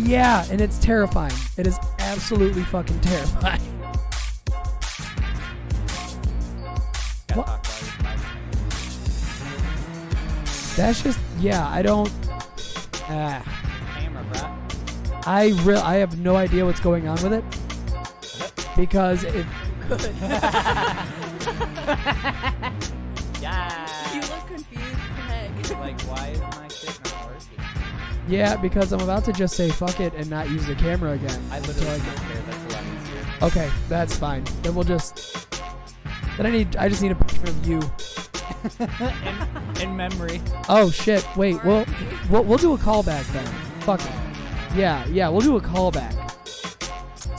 Yeah, and it's terrifying. It is absolutely fucking terrifying. What? That's just, yeah, I don't. Camera, bro. I have no idea what's going on with it because it. Yeah. You look confused, Peg. Like, why is my shit not working? Yeah, because I'm about to just say fuck it and not use the camera again. I literally don't care. That's a lot easier. Okay, that's fine. Then we'll just. Then I just need a picture of you. in memory. Oh shit! Wait, we'll do a callback then. Fuck it. Yeah, we'll do a callback.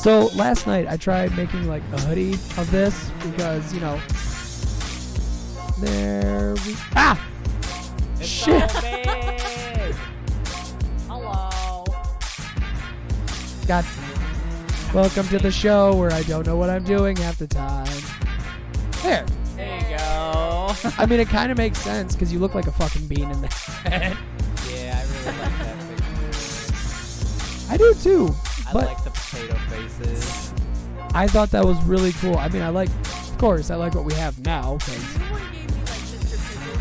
So last night I tried making like a hoodie of this because It's shit. so big. Hello. God. Welcome to the show where I don't know what I'm doing half the time. There. There you go. I mean, it kind of makes sense because you look like a fucking bean in the head. Yeah, I really like that picture. I do too. I But like the potato faces. I thought that was really cool. I mean, I like what we have now. 'Cause Someone gave me like Mr. Pickles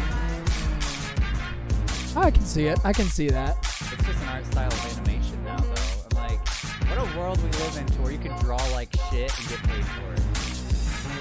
vibes. I can see it. I can see that. It's just an art style of animation now, though. I'm like, what a world we live in to where you can draw like shit and get paid for it.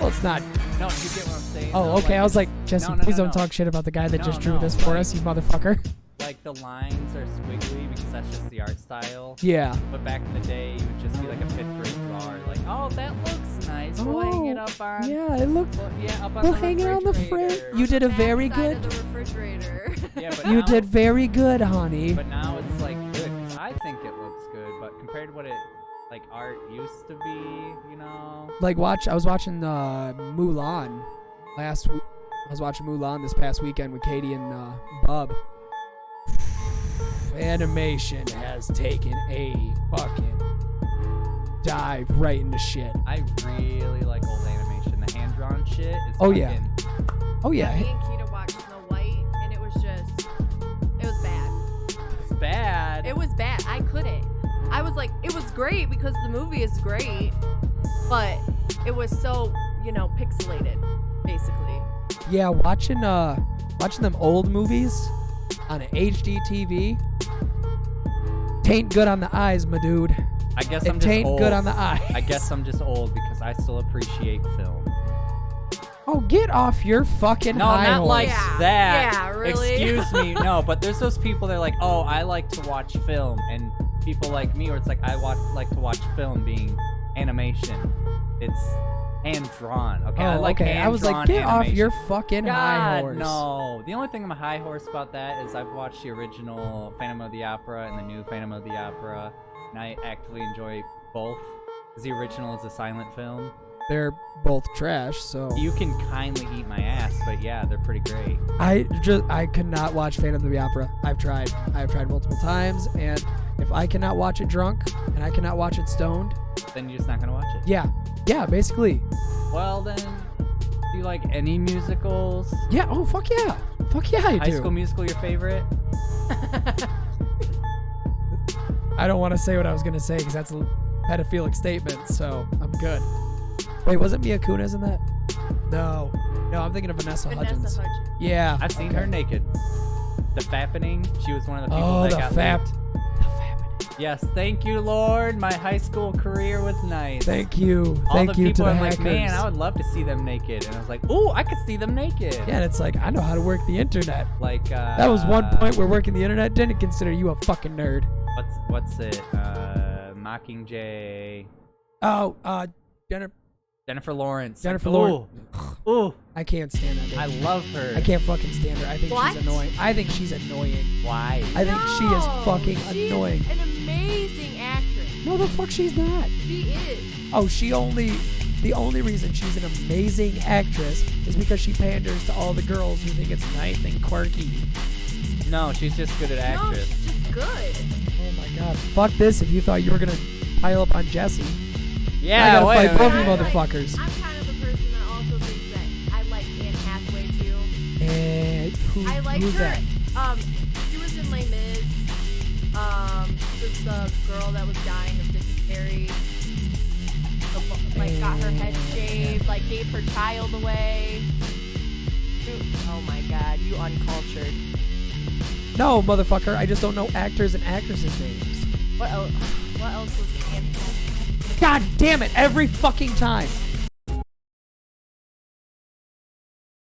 Well, it's not. No, you get what I'm saying? Oh, though? okay. I was like, it's- Jesse, no, please no, don't no. talk shit about the guy that No, just drew no, this for like- us, you motherfucker. Like the lines are squiggly because that's just the art style. Yeah. But back in the day, you would just be like a 5th grade drawer, like, oh, that looks nice. We'll hang it up on. Yeah, it looked. Yeah, up on We'll the hang it on the fridge. refrigerator. You did a Back very side good. of the refrigerator. Yeah, but You now, did very good, honey. But now it's like good. 'Cause I think it looks good, but compared to what it like art used to be, Like I was watching Mulan last week. I was watching Mulan this past weekend with Katie and Bub. Animation has taken a fucking dive right into shit. I really like old animation. The hand-drawn shit is Oh, yeah. fucking- Oh yeah. Me and Keita watched Snow White, and it was bad. It's bad. It was bad. I couldn't. I was like, it was great because the movie is great, but it was so, pixelated, basically. Yeah, watching them old movies on an HD TV tain't good on the eyes, my dude. I guess It I'm just tain't old. good on the eyes. I guess I'm just old because I still appreciate film. Oh, get off your fucking No, high not horse. like Yeah. that. Yeah, really? Excuse me. No, but there's those people that are like, oh, I like to watch film, and people like me, where it's like I like to watch film being animation. It's hand drawn. Okay, I Oh, like okay. I was like, get off animation. your fucking high God, horse. no. The only thing I'm a high horse about that is I've watched the original Phantom of the Opera and the new Phantom of the Opera, and I actively enjoy both. 'Cause the original is a silent film. They're both trash, so You can kindly eat my ass, but yeah, they're pretty great. I could not watch Phantom of the Opera. I've tried multiple times, and if I cannot watch it drunk and I cannot watch it stoned, Then you're just not gonna watch it. yeah, basically, Well then, do you like any musicals? yeah. Oh fuck yeah, I High do. School Musical your favorite? I don't want to say what I was gonna say because that's a pedophilic statement, so I'm good. Wait, wasn't Mia Kunis in that? No, I'm thinking of Vanessa Hudgens. Vanessa Hudgens. Yeah, I've seen okay. her naked. The Fappening, she was one of the people Oh, that the got fap. leaked. Yes, thank you, Lord. My high school career was nice. Thank you, All thank the you to people the I'm hackers. like, man, I would love to see them naked. And I was like, ooh, I could see them naked. Yeah, and it's like I know how to work the internet. Like, That was one point where working the internet didn't consider you a fucking nerd. What's it? Mockingjay. Oh, Jennifer Lawrence. Jennifer Ooh. Lawrence. Ooh, I can't stand that bitch. I love her. I can't fucking stand her. I think What? she's annoying. I think she's annoying. Why? I think she is No, fucking she's annoying. an amazing actress. No, the fuck she's not. She is. Oh, the only reason she's an amazing actress is because she panders to all the girls who think it's nice and quirky. No, she's just good at No, actress. she's just good. Oh my god. Fuck this if you thought you were gonna pile up on Jesse. I Yeah, gotta wait fight a both minute. you motherfuckers. I'm kind of the person that also thinks that I like Anne Hathaway too. And I like who's her. that? She was in Les Mis. was the girl that was dying of dysentery. Like, got her head shaved, like, gave her child away. Oh my god, you uncultured. No, motherfucker, I just don't know actors and actresses' names. What else was fantastic? God damn it, every fucking time.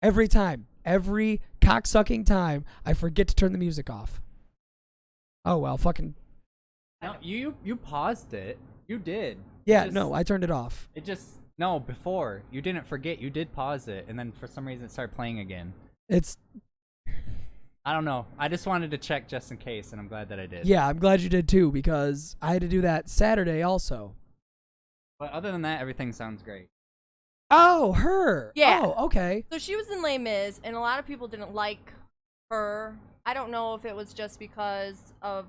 Every time. Every cocksucking time, I forget to turn the music off. Oh, well, fucking... No, you paused it. You did. Yeah, Just- no, I turned it off. It just... No, before. You didn't forget. You did pause it, and then for some reason it started playing again. It's... I don't know. I just wanted to check just in case, and I'm glad that I did. Yeah, I'm glad you did too, because I had to do that Saturday also. But other than that, everything sounds great. Oh, her. Yeah. Oh, okay. So she was in Les Mis, and a lot of people didn't like her. I don't know if it was just because of...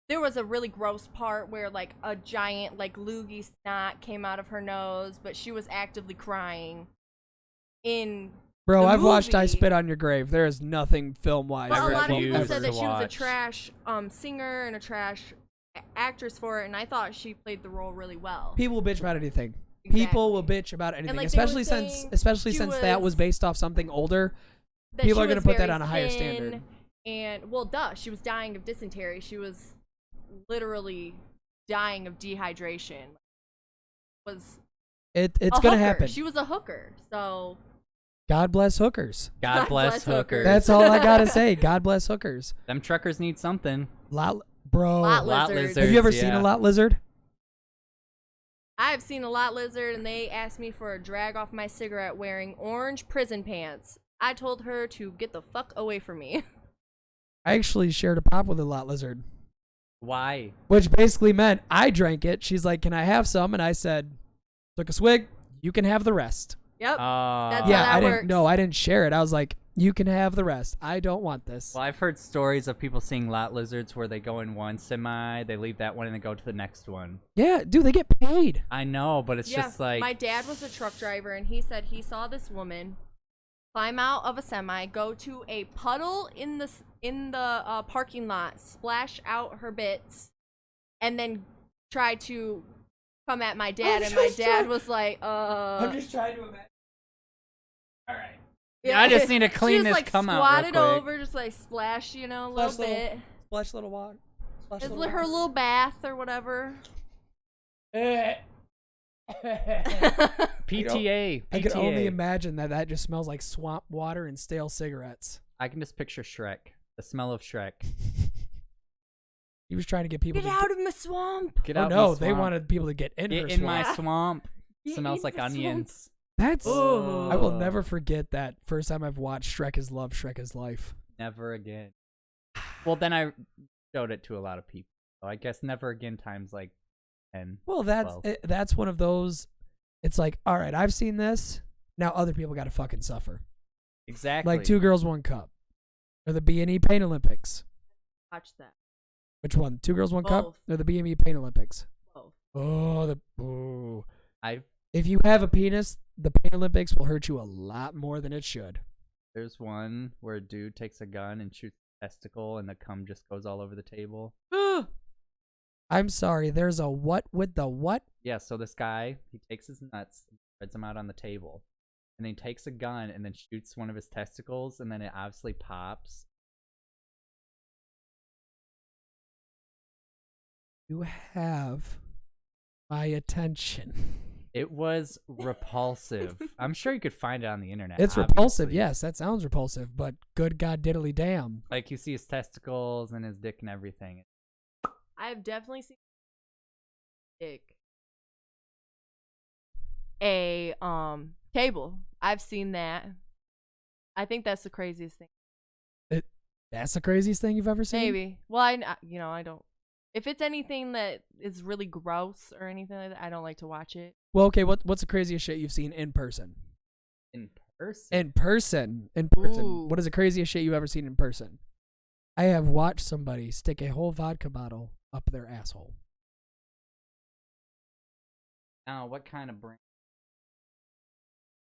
There was a really gross part where, like, a giant, like, loogie snot came out of her nose, but she was actively crying in Bro, the I've watched I movie. Spit on Your Grave. There is nothing film-wise. But a I lot of people refuse said that to she was a watch. trash singer and a trash actress for it, and I thought she played the role really well. People will bitch about anything. Exactly. People will bitch about anything, like, they were especially saying since she that was- was based off something older. That People she are gonna was put that very on a higher thin, standard. And, well, duh, she was dying of dysentery. She was literally dying of dehydration. Was It's a gonna hooker. happen. She was a hooker, so... God bless hookers. God bless hookers. That's all I gotta say. God bless hookers. Them truckers need something. Bro. Lot Lot lizards. Have you ever yeah. seen a lot lizard? I've seen a lot lizard, and they asked me for a drag off my cigarette wearing orange prison pants. I told her to get the fuck away from me. I actually shared a pop with a lot lizard, Why? which basically meant I drank it. She's like, "Can I have some?" And I said, "Took a swig. You can have the rest." Yep. That's how Yeah, that I didn't. works. No, I didn't share it. I was like, "You can have the rest. I don't want this." Well, I've heard stories of people seeing lot lizards where they go in one semi, they leave that one, and they go to the next one. Yeah, dude, they get paid. I know, but it's Yeah, just like... my dad was a truck driver, and he said he saw this woman climb out of a semi, go to a puddle in the parking lot, splash out her bits, and then try to come at my dad. And my dad was like, just trying to imagine. All right. Yeah, I just need to clean she this just, like, cum out real squatted quick. over, just like splash, a little Splash little- bit. Splash little water. Splash It's little her little bath or whatever. water. PTA. I could only PTA. imagine that just smells like swamp water and stale cigarettes. I can just picture Shrek. The smell of Shrek. He was trying to get people Get to out of my swamp. Get Oh out no, my they swamp. wanted people to get in Get her in my swamp. swamp. Get Smells in like my swamp. onions. That's Oh. I will never forget that first time I've watched Shrek is Love, Shrek is Life. Never again. Well, then I showed it to a lot of people. So I guess never again times like 10. Well, that's one of those. It's like, all right, I've seen this. Now other people got to fucking suffer. Exactly. Like Two Girls, One Cup, or the B&E Pain Olympics. Watch that. Which one? Two Girls, One Cup, Both. or the B&E Pain Olympics? Both. Oh. I've If you have a penis, the Pain Olympics will hurt you a lot more than it should. There's one where a dude takes a gun and shoots a testicle and the cum just goes all over the table. I'm sorry. There's a what with the what? Yeah, so this guy, he takes his nuts and spreads them out on the table. And then he takes a gun and then shoots one of his testicles and then it obviously pops. You have my attention. It was repulsive. I'm sure you could find it on the internet. It's repulsive. obviously. Yes, that sounds repulsive, but good God diddly damn. Like you see his testicles and his dick and everything. I've definitely seen dick. A cable. I've seen that. I think that's the craziest thing. That's the craziest thing you've ever seen? Maybe. Well, I don't. If it's anything that is really gross or anything like that, I don't like to watch it. Well, okay, what's the craziest shit you've seen in person? In person? In person. In person. Ooh. What is the craziest shit you've ever seen in person? I have watched somebody stick a whole vodka bottle up their asshole. Now, what kind of brand?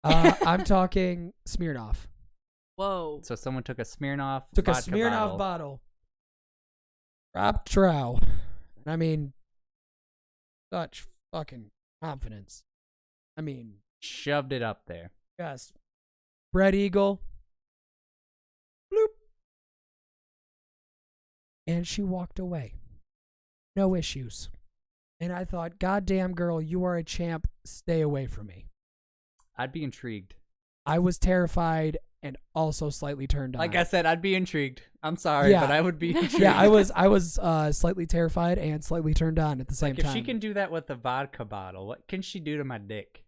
I'm talking Smirnoff. Whoa. So someone took a Smirnoff Took a vodka Smirnoff bottle. bottle. Rob Trow. I mean, such fucking confidence. I mean, Shoved it up there. yes. Spread eagle. Bloop. And she walked away. No issues. And I thought, goddamn girl, you are a champ. Stay away from me. I'd be intrigued. I was terrified and also slightly turned on. Like I said, I'd be intrigued. I'm sorry, Yeah. but I would be intrigued. Yeah, I was slightly terrified and slightly turned on at the same Like, if time. she can do that with a vodka bottle, what can she do to my dick?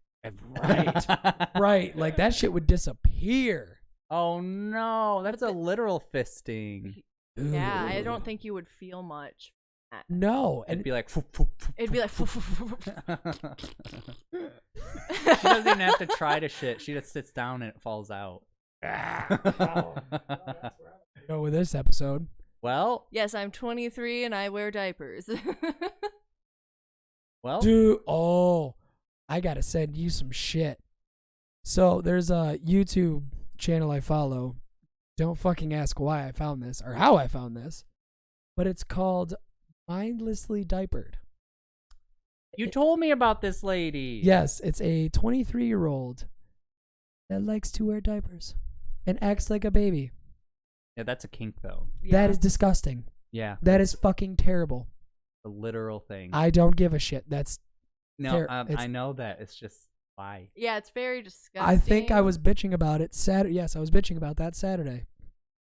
Right. Right. Like that shit would disappear. Oh no, that's a literal fisting. Yeah, I Ooh. don't think you would feel much. No. And It'd be like. It'd be like. She doesn't even have to try to shit. She just sits down and it falls out. go with this episode. Well, Yes, I'm 23 and I wear diapers. well, Dude, oh, I gotta send you some shit. So there's a YouTube channel I follow. Don't fucking ask why I found this or how I found this, but it's called Mindlessly Diapered. you told me about this lady. Yes, it's a 23-year-old that likes to wear diapers and acts like a baby. Yeah, that's a kink though. That is disgusting. Yeah, That is fucking terrible. a literal thing. I don't give a shit. That's no, it's- I know that. It's just why. Yeah, it's very disgusting. I think I was bitching about it Saturday. Yes, I was bitching about that Saturday.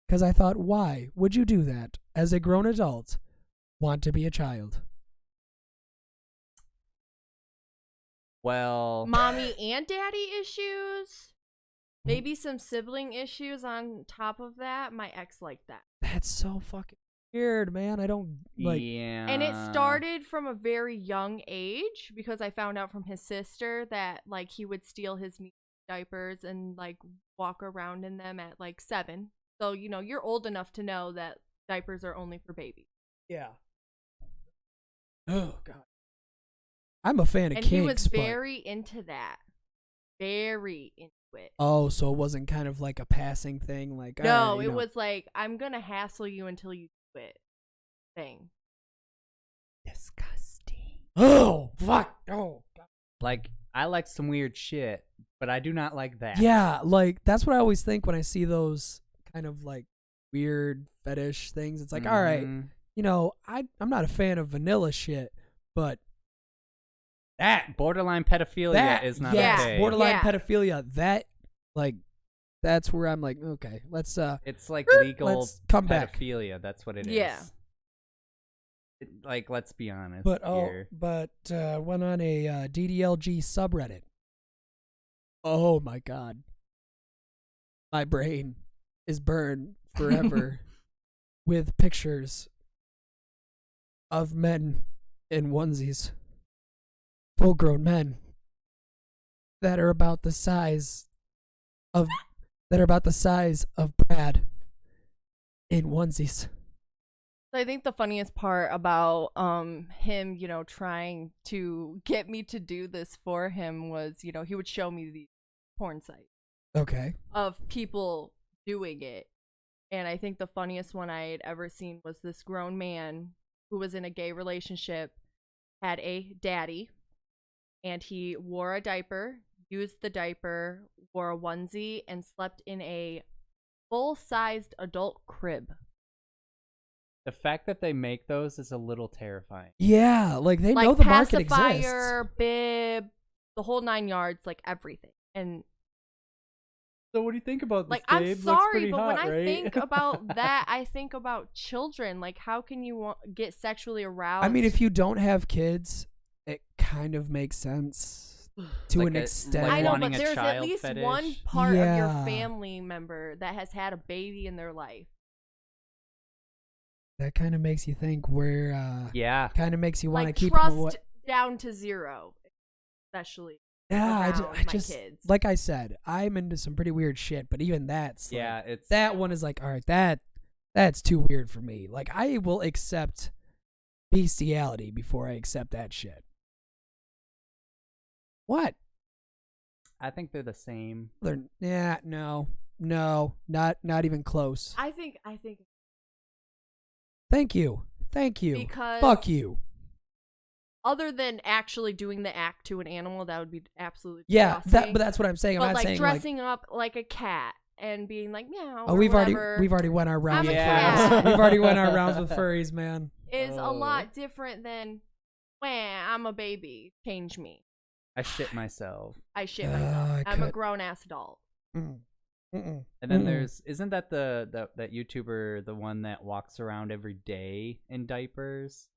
Because I thought, why would you do that as a grown adult? Want to be a child? Well, mommy and daddy issues. Maybe some sibling issues on top of that. My ex liked that. That's so fucking weird, man. I don't like. yeah. And it started from a very young age because I found out from his sister that like he would steal his niece's diapers and like walk around in them at like 7. So, you know, you're old enough to know that diapers are only for babies. Yeah. Oh god. I'm a fan of And kinks, he was but very into that. Very into it. oh, so it wasn't kind of like a passing thing, like No, all right, you it know. was like, I'm gonna hassle you until you do it thing. disgusting. Oh fuck! Oh god. like I like some weird shit, but I do not like that. Yeah, like that's what I always think when I see those kind of like weird fetish things. It's like, all right, Mhm. you know, I'm not a fan of vanilla shit, but that Borderline pedophilia that is not yes, okay. borderline Yeah. pedophilia. That like that's where I'm like, okay, let's It's like er, legal let's come back. pedophilia. That's what it is. Yeah. Like, let's be honest. But here. went on a DDLG subreddit. Oh my god, my brain is burned forever with pictures of men in onesies, full-grown men that are about the size of Brad in onesies. So I think the funniest part about him, you know, trying to get me to do this for him was, you know, he would show me these porn sites Okay. of people doing it. And I think the funniest one I had ever seen was this grown man who was in a gay relationship, had a daddy, and he wore a diaper, used the diaper, wore a onesie, and slept in a full-sized adult crib. The fact that they make those is a little terrifying. Yeah, like they Like know the market exists. pacifier, bib, the whole 9 yards, like everything. And So what do you think about like, I'm sorry, but when I think about that, I think about children. Like, how can you get sexually aroused? I mean, if you don't have kids, it kind of makes sense to Like an a- extent. like I know, wanting but a there's at child least fetish. one part of your Yeah. family member that has had a baby in their life. That kind of makes you think where Yeah. kind of makes you want to Like, keep trust what down to 0, especially. yeah I around I my just kids. like I said, I'm into some pretty weird shit, but even that's like, Yeah, it's that one is like, all right, that's too weird for me. Like I will accept bestiality before I accept that shit. What? I think they're the same. Yeah, no, not even close. I think Thank you. because Fuck you. other than actually doing the act to an animal, that would be absolutely Yeah, disgusting. but that's what I'm saying. I'm But not like saying dressing up like a cat and being like meow. Oh, or we've whatever already went our rounds. I'm a With cat. furries. We've already went our rounds with furries, man. is a lot different than, wah, I'm a baby. Change me. I shit myself. I shit myself. I I'm a could- grown ass adult. Mm. Mm-mm. And then Mm-mm. isn't that that YouTuber, the one that walks around every day in diapers?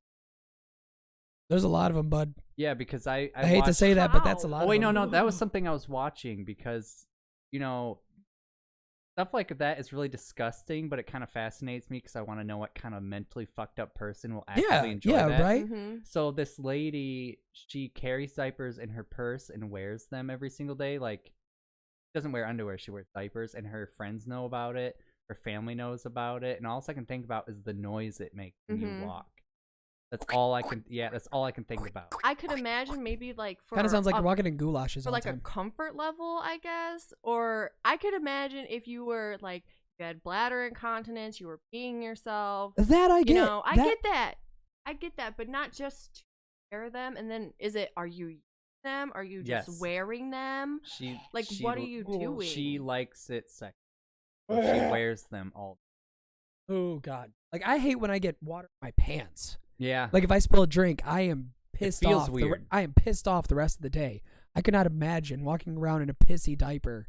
There's a lot of them, bud. Yeah, because I I hate to watched- say that, but that's a How? lot. Oh of wait, them. no, that was something I was watching because, stuff like that is really disgusting, but it kind of fascinates me because I want to know what kind of mentally fucked up person will actually enjoy that. right. Mm-hmm. So this lady, she carries diapers in her purse and wears them every single day. Like, she doesn't wear underwear, she wears diapers, and her friends know about it. Her family knows about it, and all I can think about is the noise it makes when you walk. That's all I can. Yeah, that's all I can think about. I could imagine maybe like for Kind of sounds like a, you're walking in goulashes for all like the a time. comfort level, I guess. Or I could imagine if you were like you had bladder incontinence, you were peeing yourself. That I get. You know, I That- get that. I get that, but not just to wear them. And then are you using them? Are you just Yes. wearing them? She Like, she what are l- you doing? She likes it sexy. So she wears them all. Oh God! Like I hate when I get water in my pants. Yeah. Like if I spill a drink, I am pissed feels off. weird. I am pissed off the rest of the day. I could not imagine walking around in a pissy diaper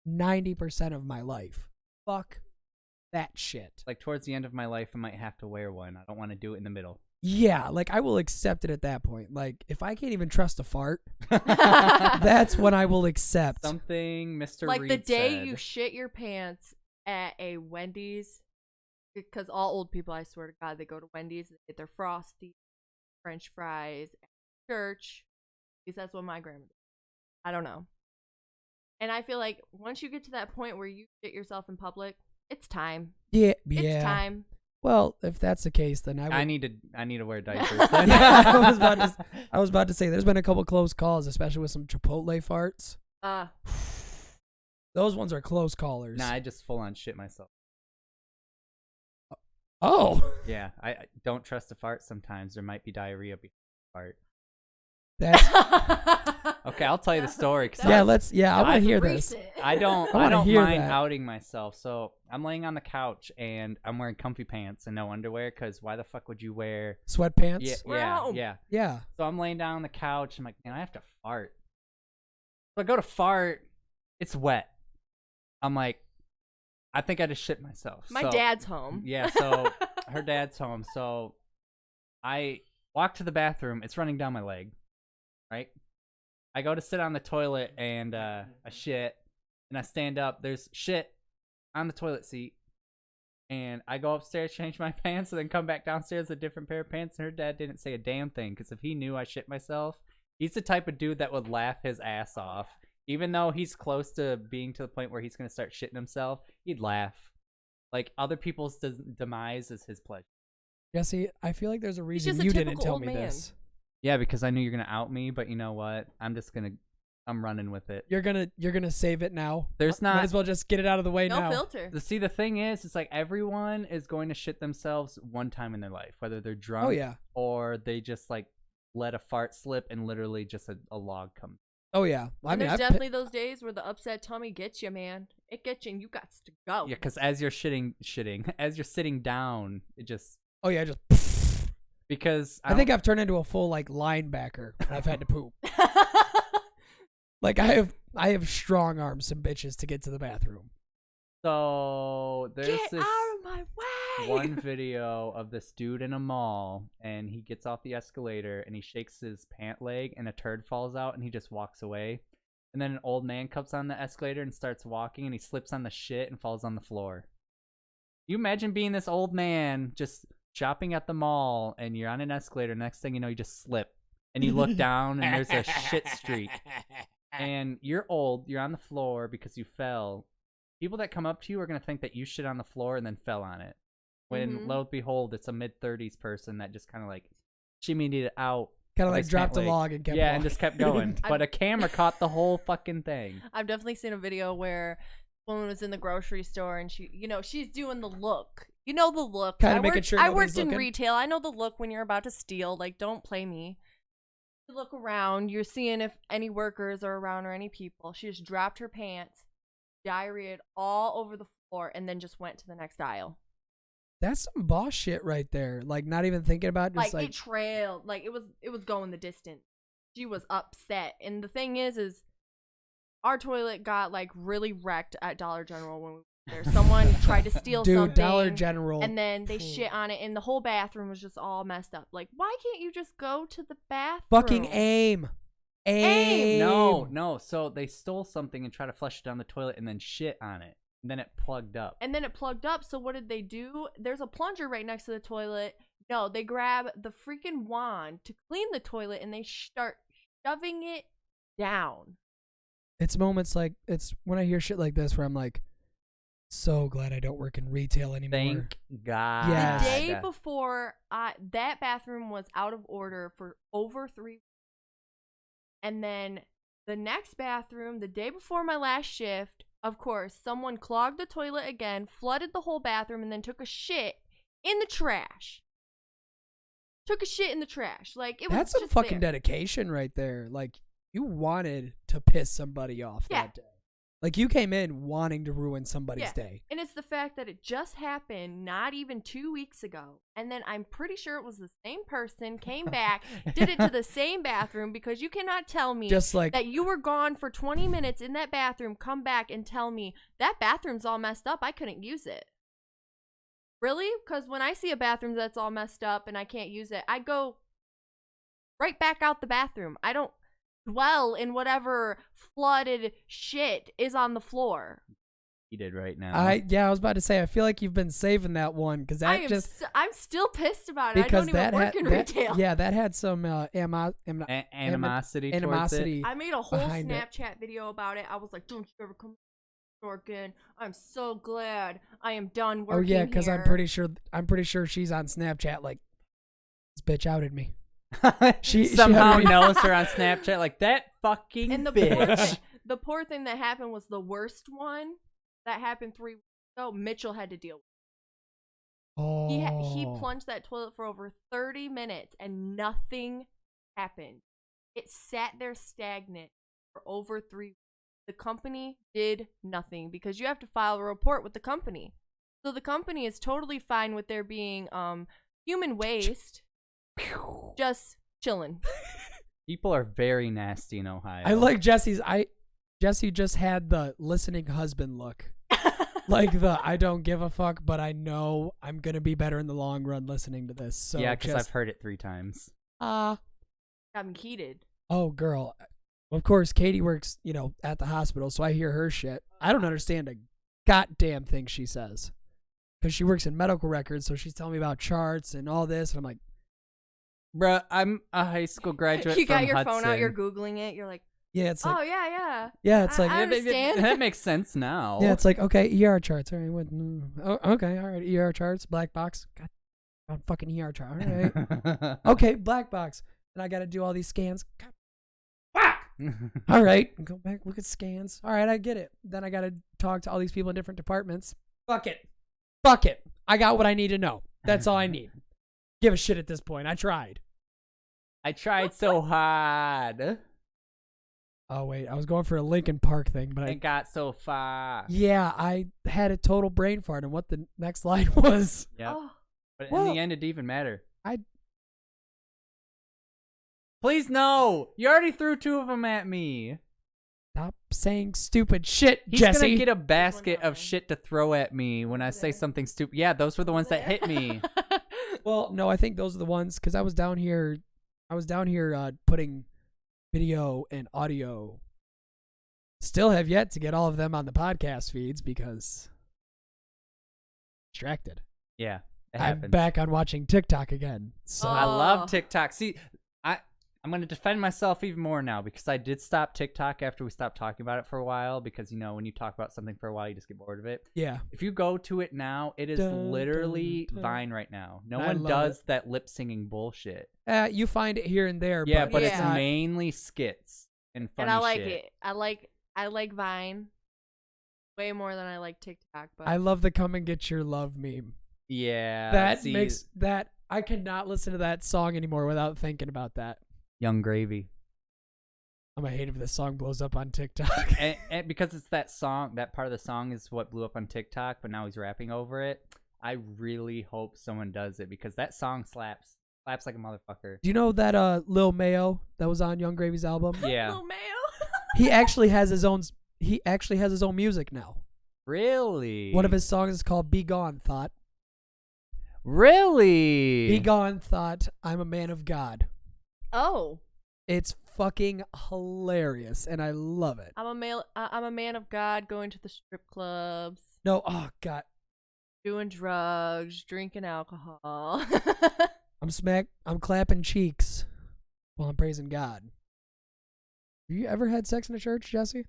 90% of my life. Fuck that shit. Like towards the end of my life, I might have to wear one. I don't want to do it in the middle. Yeah, like I will accept it at that point. Like if I can't even trust a fart, that's when I will accept. Something Mr. Like Reed the day said. you shit your pants at a Wendy's, because all old people, I swear to God, they go to Wendy's, they get their Frosty, French fries, at church. At least that's what my grandma did. I don't know. And I feel like once you get to that point where you shit yourself in public, it's time. Yeah, It's time. Well, if that's the case, then I would. I need to wear diapers. Then. Yeah, I was about to say there's been a couple close calls, especially with some Chipotle farts. Those ones are close callers. Nah, I just full on shit myself. Oh, Yeah, I don't trust a fart sometimes. There might be diarrhea behind the fart. that's Okay, I'll tell you the story. Cause yeah. I, I want to I've hear this. I don't I wanna hear mind that. outing myself. So I'm laying on the couch and I'm wearing comfy pants and no underwear. Cause why the fuck would you wear? Sweatpants. Yeah, We're yeah, home. yeah. Yeah. So I'm laying down on the couch. I'm like, man, I have to fart. So I go to fart. It's wet. I'm like, I think I just shit myself. My So- dad's home. Yeah, so her dad's home. So I walk to the bathroom. It's running down my leg, right? I go to sit on the toilet and I shit. And I stand up. There's shit on the toilet seat. And I go upstairs, change my pants, and then come back downstairs with a different pair of pants. And her dad didn't say a damn thing because if he knew I shit myself, he's the type of dude that would laugh his ass off. Even though he's close to being to the point where he's going to start shitting himself, he'd laugh. Like, other people's demise is his pleasure. Jesse, I feel like there's a reason just a you didn't typical tell old me man. this. Yeah, because I knew you're going to out me, but you know what? I'm running with it. You're gonna save it now. There's Might not... as well just get it out of the way No now. filter. See, the thing is, it's like everyone is going to shit themselves one time in their life, whether they're drunk Oh yeah. or they just, like, let a fart slip and literally just a log comes. Oh yeah. I And mean, there's I've definitely those days where the upset tummy gets you, man. It gets you and you got to go. Yeah, because as you're shitting, as you're sitting down, it just... oh yeah, just. Because I think I've turned into a full like linebacker when I've had to poop. Like I have strong arms, some bitches to get to the bathroom. So there's Get this out of my way. one video of this dude in a mall, and he gets off the escalator and he shakes his pant leg, and a turd falls out, and he just walks away. And then an old man comes on the escalator and starts walking, and he slips on the shit and falls on the floor. You imagine being this old man just shopping at the mall, and you're on an escalator. Next thing you know, you just slip, and you look down, and there's a shit streak. And you're old, you're on the floor because you fell. People that come up to you are going to think that you shit on the floor and then fell on it. When, lo and behold, it's a mid-30s person that just kind of like shimmied it out. Kind of with like his dropped a pant leg. log and kept Yeah, walking. and just kept going. But a camera caught the whole fucking thing. I've definitely seen a video where a woman was in the grocery store and she's doing the look. You know the look. Kinda making sure I nobody's worked in looking. retail. I know the look when you're about to steal. Like, don't play me. You look around. You're seeing if any workers are around or any people. She just dropped her pants, diarrheaed all over the floor, and then just went to the next aisle. That's some boss shit right there. Like, not even thinking about it, just Like, it trailed. Like, it was going the distance. She was upset. And the thing is our toilet got, like, really wrecked at Dollar General when we were there. Someone tried to steal dude, something. Dollar General. And then they shit on it, and the whole bathroom was just all messed up. Like, why can't you just go to the bathroom? Fucking aim. No. So they stole something and tried to flush it down the toilet and then shit on it. And then it plugged up. So what did they do? There's a plunger right next to the toilet. No, they grab the freaking wand to clean the toilet, and they start shoving it down. It's moments like, it's when I hear shit like this where I'm like, so glad I don't work in retail anymore. Thank God. Yes. The day before, that bathroom was out of order for over 3 weeks. And then the next bathroom, the day before my last shift, of course, someone clogged the toilet again, flooded the whole bathroom, and then took a shit in the trash. Like, it was That's some just fucking there. dedication right there. Like, you wanted to piss somebody off that day. Like, you came in wanting to ruin somebody's day. And it's the fact that it just happened not even 2 weeks ago. And then I'm pretty sure it was the same person, came back, did it to the same bathroom, because you cannot tell me Just like, that you were gone for 20 minutes in that bathroom, come back and tell me that bathroom's all messed up, I couldn't use it. Really? Because when I see a bathroom that's all messed up and I can't use it, I go right back out the bathroom. I don't dwell in whatever flooded shit is on the floor. He did right now. I was about to say, I feel like you've been saving that one because that I'm still pissed about it. Because I don't even work in retail. Yeah, that had some animosity. animosity. I made a whole behind Snapchat video about it. I was like, "Don't you ever come to the store again? I'm so glad I am done working." Oh yeah, because here. I'm pretty sure she's on Snapchat. Like, this bitch outed me. She somehow she knows her on Snapchat, like, that fucking And bitch. the poor thing that happened was the worst one that happened 3 weeks ago. Mitchell had to deal with. Oh. He plunged that toilet for over 30 minutes and nothing happened. It sat there stagnant for over 3 weeks. The company did nothing because you have to file a report with the company. So the company is totally fine with there being human waste just chilling. People are very nasty in Ohio. I like Jesse's. Jesse just had the listening husband look. Like the I don't give a fuck, but I know I'm gonna be better in the long run listening to this. So yeah, because I've heard it 3 times. I'm heated. Oh, girl. Of course, Katie works, at the hospital, so I hear her shit. I don't understand a goddamn thing she says. Because she works in medical records, so she's telling me about charts and all this, and I'm like, bruh, I'm a high school graduate. You got from your Hudson. phone out, you're Googling it, you're like, yeah, it's like, oh, yeah. yeah, it's like, I understand. That makes sense now. yeah, it's like, okay, ER charts. All right, what? Oh, okay, all right, ER charts, black box. God, fucking ER chart. All right. Okay, black box. And I got to do all these scans. God, fuck. All right, go back, look at scans. All right, I get it. Then I got to talk to all these people in different departments. Fuck it. I got what I need to know. That's all I need. Give a shit at this point. I tried. I tried so hard. Oh, wait, I was going for a Lincoln Park thing, but I got so far. Yeah, I had a total brain fart on what the next line was. Yeah. Oh. But Well, in the end, it didn't even matter. I- Please, no. You already threw 2 of them at me. Stop saying stupid shit, He's Jesse. going to get a basket of shit to throw at me when I say something stupid. Yeah, those were the ones that hit me. Well, no, I think those are the ones because I was down here putting video and audio. Still have yet to get all of them on the podcast feeds because distracted. Yeah, it I'm happens. back on watching TikTok again. So I Oh. love TikTok. See, I'm going to defend myself even more now because I did stop TikTok after we stopped talking about it for a while because, when you talk about something for a while, you just get bored of it. yeah, If you go to it now, it is Dun, literally dun, dun. Vine right now. No I one love does that lip singing bullshit. you find it here and there. Yeah, but Yeah. it's mainly skits and funny And I like shit. it. I like Vine way more than I like TikTok. But I love the "come and get your love" meme. Yeah. That see, makes that I cannot listen to that song anymore without thinking about that. Young Gravy. I'm gonna hate if this song blows up on TikTok. And because it's that song, that part of the song is what blew up on TikTok, but now he's rapping over it. I really hope someone does it because that song slaps like a motherfucker. Do you know that Lil Mayo that was on Young Gravy's album? Yeah. Little Mayo. He actually has his own. He actually has his own music now. Really? One of his songs is called "Be Gone, Thought." Really? Be Gone, Thought. I'm a man of God. Oh. It's fucking hilarious, and I love it. I'm a man of God, going to the strip clubs, No, oh god, doing drugs, drinking alcohol. I'm clapping cheeks while I'm praising God. Have you ever had sex in a church, Jesse?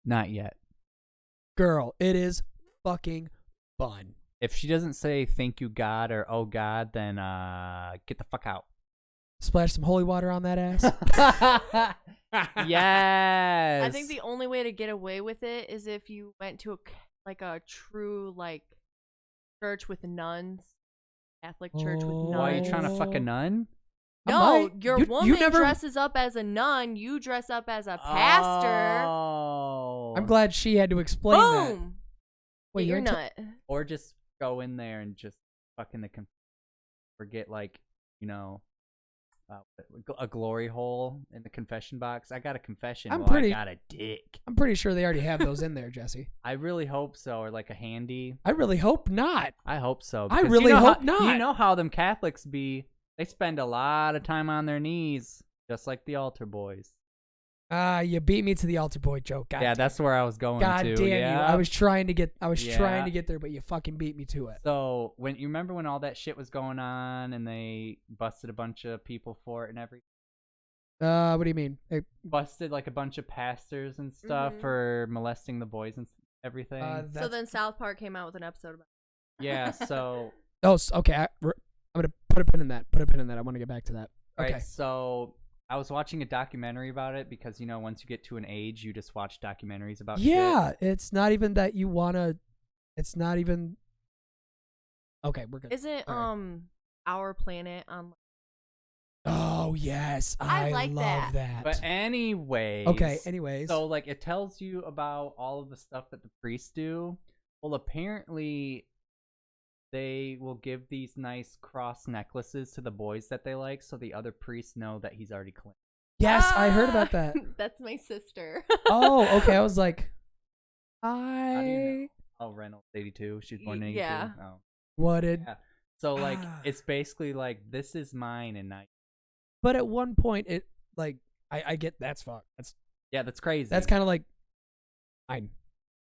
Not yet. Girl, it is fucking fun. If she doesn't say thank you God or oh God, then get the fuck out. Splash some holy water on that ass. Yes. I think the only way to get away with it is if you went to a true church with nuns, Catholic church with nuns. Why are you trying to fuck a nun? No, your You woman never- dresses up as a nun. You dress up as a pastor. Oh. I'm glad she had to explain that. Boom. Wait, Get your into- nut. Or just go in there and just fuck in the forget a glory hole in the confession box. I got a confession. I'm I pretty- got a dick. I'm pretty sure they already have those in there, Jesse. I really hope so, or like a handy. I really hope not. I hope so. I because really you know hope how, not. You know how them Catholics be. They spend a lot of time on their knees, just like the altar boys. You beat me to the altar boy joke. God yeah, damn that's where I was going God to. damn yeah. you! I was trying to get Yeah. there, but you fucking beat me to it. So when you remember when all that shit was going on and they busted a bunch of people for it and everything? What do you mean? Busted like a bunch of pastors and stuff Mhm. for molesting the boys and everything. So then South Park came out with an episode about yeah, so okay. I'm gonna put a pin in that. I want to get back to that. Okay. right, so I was watching a documentary about it because once you get to an age, you just watch documentaries about Yeah, shit. it's not even that you wanna. It's not even. Okay, we're good. Isn't All right. Our Planet on? Oh yes, I like love that. that. But anyways, Okay. Anyways, so like it tells you about all of the stuff that the priests do. Well, apparently they will give these nice cross necklaces to the boys that they like, so the other priests know that he's already clean. yes, I heard about that. That's my sister. Oh, okay. I was like, How do you know? Oh, Reynolds 82. She was born in 82. Yeah. Oh. what did? Yeah. So like it's basically like this is mine and not. But at one point, it I get that's fuck. That's crazy. That's kind of like, fine.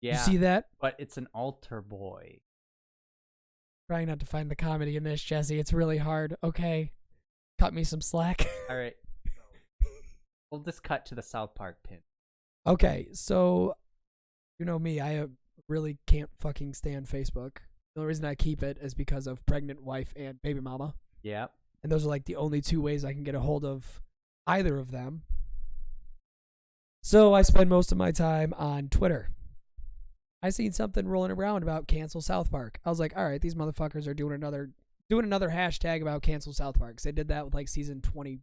yeah. You see that? But it's an altar boy. Trying not to find the comedy in this, Jesse. It's really hard. Okay, cut me some slack. All right. We'll just cut to the South Park pin. Okay, so you know me, I really can't fucking stand Facebook. The only reason I keep it is because of pregnant wife and baby mama. Yep. And those are like the only two ways I can get a hold of either of them. So I spend most of my time on Twitter. I seen something rolling around about cancel South Park. I was like, all right, these motherfuckers are doing another hashtag about cancel South Park. 'Cause they did that with like season 21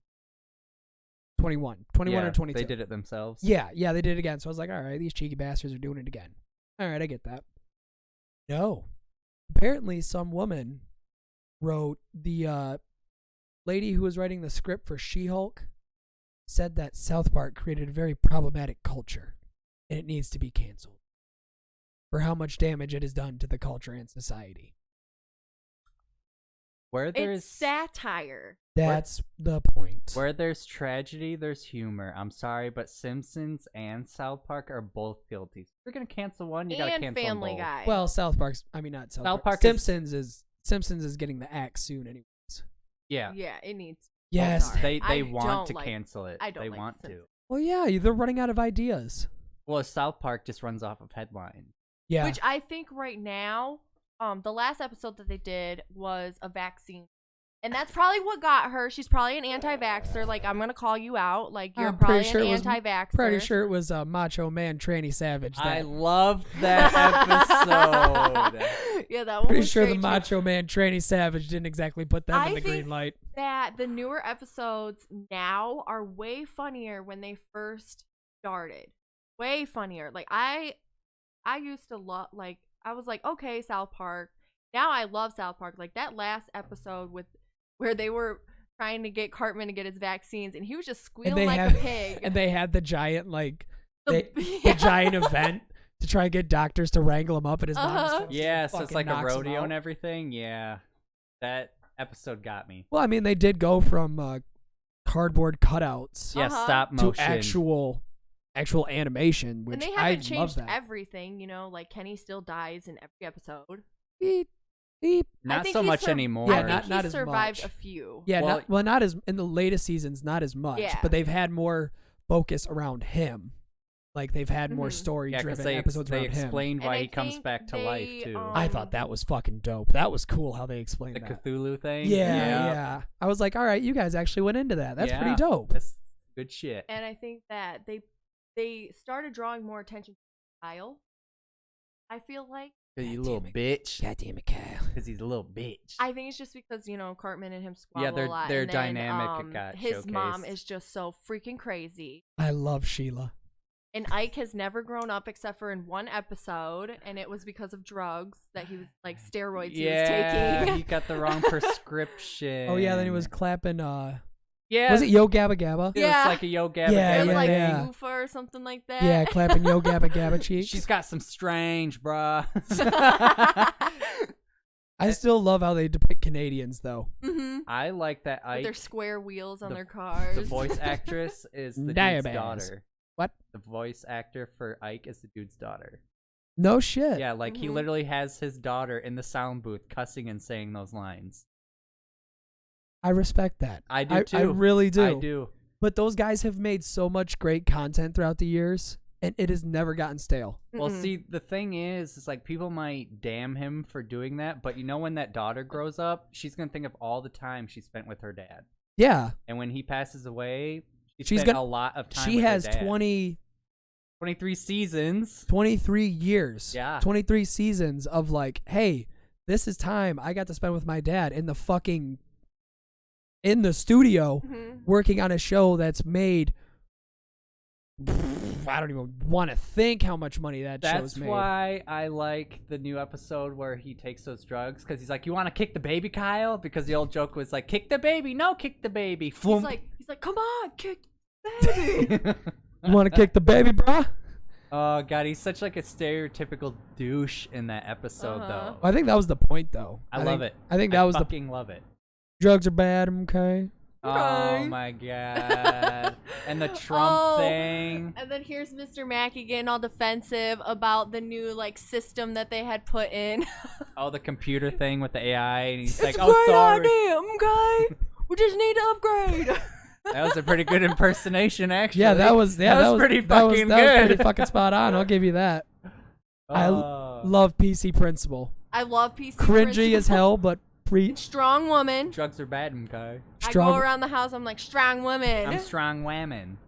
Yeah, or 22. They did it themselves. Yeah, they did it again. So I was like, all right, these cheeky bastards are doing it again. All right, I get that. No. Apparently, some woman wrote the lady who was writing the script for She-Hulk said that South Park created a very problematic culture and it needs to be canceled for how much damage it has done to the culture and society. Where there's It's satire. That's the point. where there's tragedy, there's humor. I'm sorry, but Simpsons and South Park are both guilty. If you're gonna cancel one, you gotta And cancel Family both. Guy. Well, South Park's, I mean, not South, South Park. Park is- Simpsons is getting the axe soon anyways. Yeah. yeah, it needs. Yes. sorry. They I want don't to like- cancel it. I don't They like want to. Simpsons. Well, yeah, they're running out of ideas. Well, South Park just runs off of headlines. Yeah. Which I think right now, the last episode that they did was a vaccine, And that's probably what got her. She's probably an anti-vaxxer. Like, I'm gonna call you out. Like, you're I'm probably pretty sure an it was- anti-vaxxer. Pretty sure it was Macho Man Tranny Savage. I That. loved that episode. Yeah, that one Pretty was sure the straight to- Macho Man Tranny Savage didn't exactly put them I in the green think light. that the newer episodes now are way funnier when they first started. Way funnier. Like I used to love, like, I was like, okay, South Park. Now I love South Park. Like that last episode where they were trying to get Cartman to get his vaccines and he was just squealing like a pig. And they had the giant the yeah. giant event to try and get doctors to wrangle him up, and his mom just Yeah, so it's fucking like a knocks him rodeo out. and everything. Yeah, that episode got me. Well, I mean, they did go from cardboard cutouts Yeah, Uh-huh. stop to motion. actual animation, which And they I haven't love changed that. everything, you know, like Kenny still dies in every episode. Beep, beep. I Not think so he much sur- anymore. Yeah, I think not he as survived much. a few. Yeah, Well- not as in the latest seasons, not as much. Yeah. But they've had more focus around him. Like they've had more Mhm. Yeah, because story-driven they episodes they around him. explained And why I he comes think back to they, life too. I thought that was fucking dope. That was cool how they explained The that. Cthulhu thing. Yeah. I was like, all right, you guys actually went into that. That's pretty Yeah. dope. That's good shit. And I think that they started drawing more attention to Kyle. I feel like. You God little damn it. bitch. God damn it, Kyle. Because he's a little bitch. I think it's just because, you know, Cartman and him squabble Yeah, their- a lot. their and then, dynamic got his mom showcased. is just so freaking crazy. I love Sheila. And Ike has never grown up except for in one episode, and it was because of drugs that he was like steroids he was yeah, taking. he got the wrong prescription. Oh yeah, then he was clapping. Yeah. Was it Yo Gabba Gabba? It Yeah. was like a Yo Gabba Yeah, it was Gabba like thing. yeah. Goofa or something like that. Yeah, clapping Yo Gabba Gabba cheeks. She's got some strange, bruh. I still love how they depict Canadians though. Mm-hmm. I like that With Ike, their square wheels on the- their cars. the voice actress, is the dude's Diabetes. daughter. What? The voice actor for Ike is the dude's daughter. No shit. Yeah, like he Mhm. literally has his daughter in the sound booth cussing and saying those lines. I respect that. I do too. I really do. I do. But those guys have made so much great content throughout the years, and it has never gotten stale. Well, Mm-mm. see, the thing is like people might damn him for doing that, but you know when that daughter grows up, she's gonna think of all the time she spent with her dad, Yeah, and when he passes away, She's she's gonna- a lot of time. she with her has dad. 23 seasons. 23 years. Yeah. 23 seasons of like, hey, this is time I got to spend with my dad in the studio Mhm. working on a show that's made. I don't even want to think how much money that That's show's made. why I like the new episode where he takes those drugs, because he's like, "You want to kick the baby, Kyle?" Because the old joke was like, "Kick the baby, no, kick the baby." He's like, come on, kick the baby. You want to kick the baby, brah? Oh god, he's such like a stereotypical douche in that episode, Uh-huh. though. I think that was the point, though. I love think- it. I think that was the fucking love it. drugs are bad. Okay. Oh Okay. my god. And the Trump thing. And then here's Mr. Mackey getting all defensive about the new like system that they had put in. Oh, the computer thing with the AI, and he's It's like, a "Oh, great sorry." idea, okay? We just need to upgrade. That was a pretty good impersonation, actually. Yeah, that was pretty that was fucking pretty good. fucking spot on. I'll give you that. I Oh. love PC Principal. I love PC. Cringy principal. as hell, but preach. Strong woman. Drugs are bad, okay? I go Strong around the house. I'm like strong woman. I'm strong women.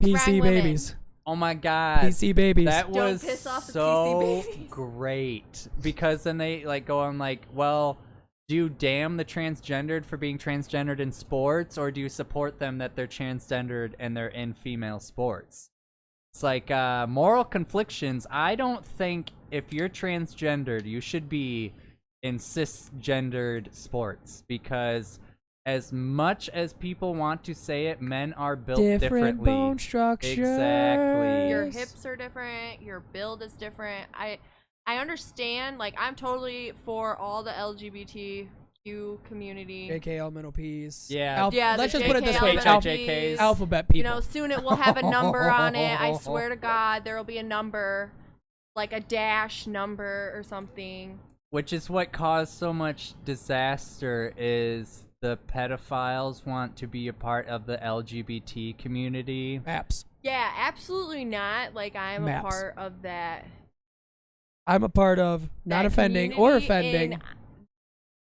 PC strong women. babies. Oh my god. PC babies. That Don't was piss off the so PC babies. great, because then they like go on like, well, do you damn the transgendered for being transgendered in sports, or do you support them that they're transgendered and they're in female sports? It's like moral conflictions. I don't think if you're transgendered, you should be in cisgendered sports, because as much as people want to say it, men are built different differently. bone structures. Exactly. Your hips are different. Your build is different. I understand. Like I'm totally for all the LGBTQ community. JK elemental P's. Yeah. Yeah, let's the just put it JK this way. elemental JKs. Ps. Alphabet You people. know, soon it will have a number on it. I swear to God, there will be a number, like a dash number or something. Which is what caused so much disaster, is the pedophiles want to be a part of the LGBT community. Maps. Yeah, absolutely not. Like I am a Maps. part of that. I'm a part of not that offending or community, offending. and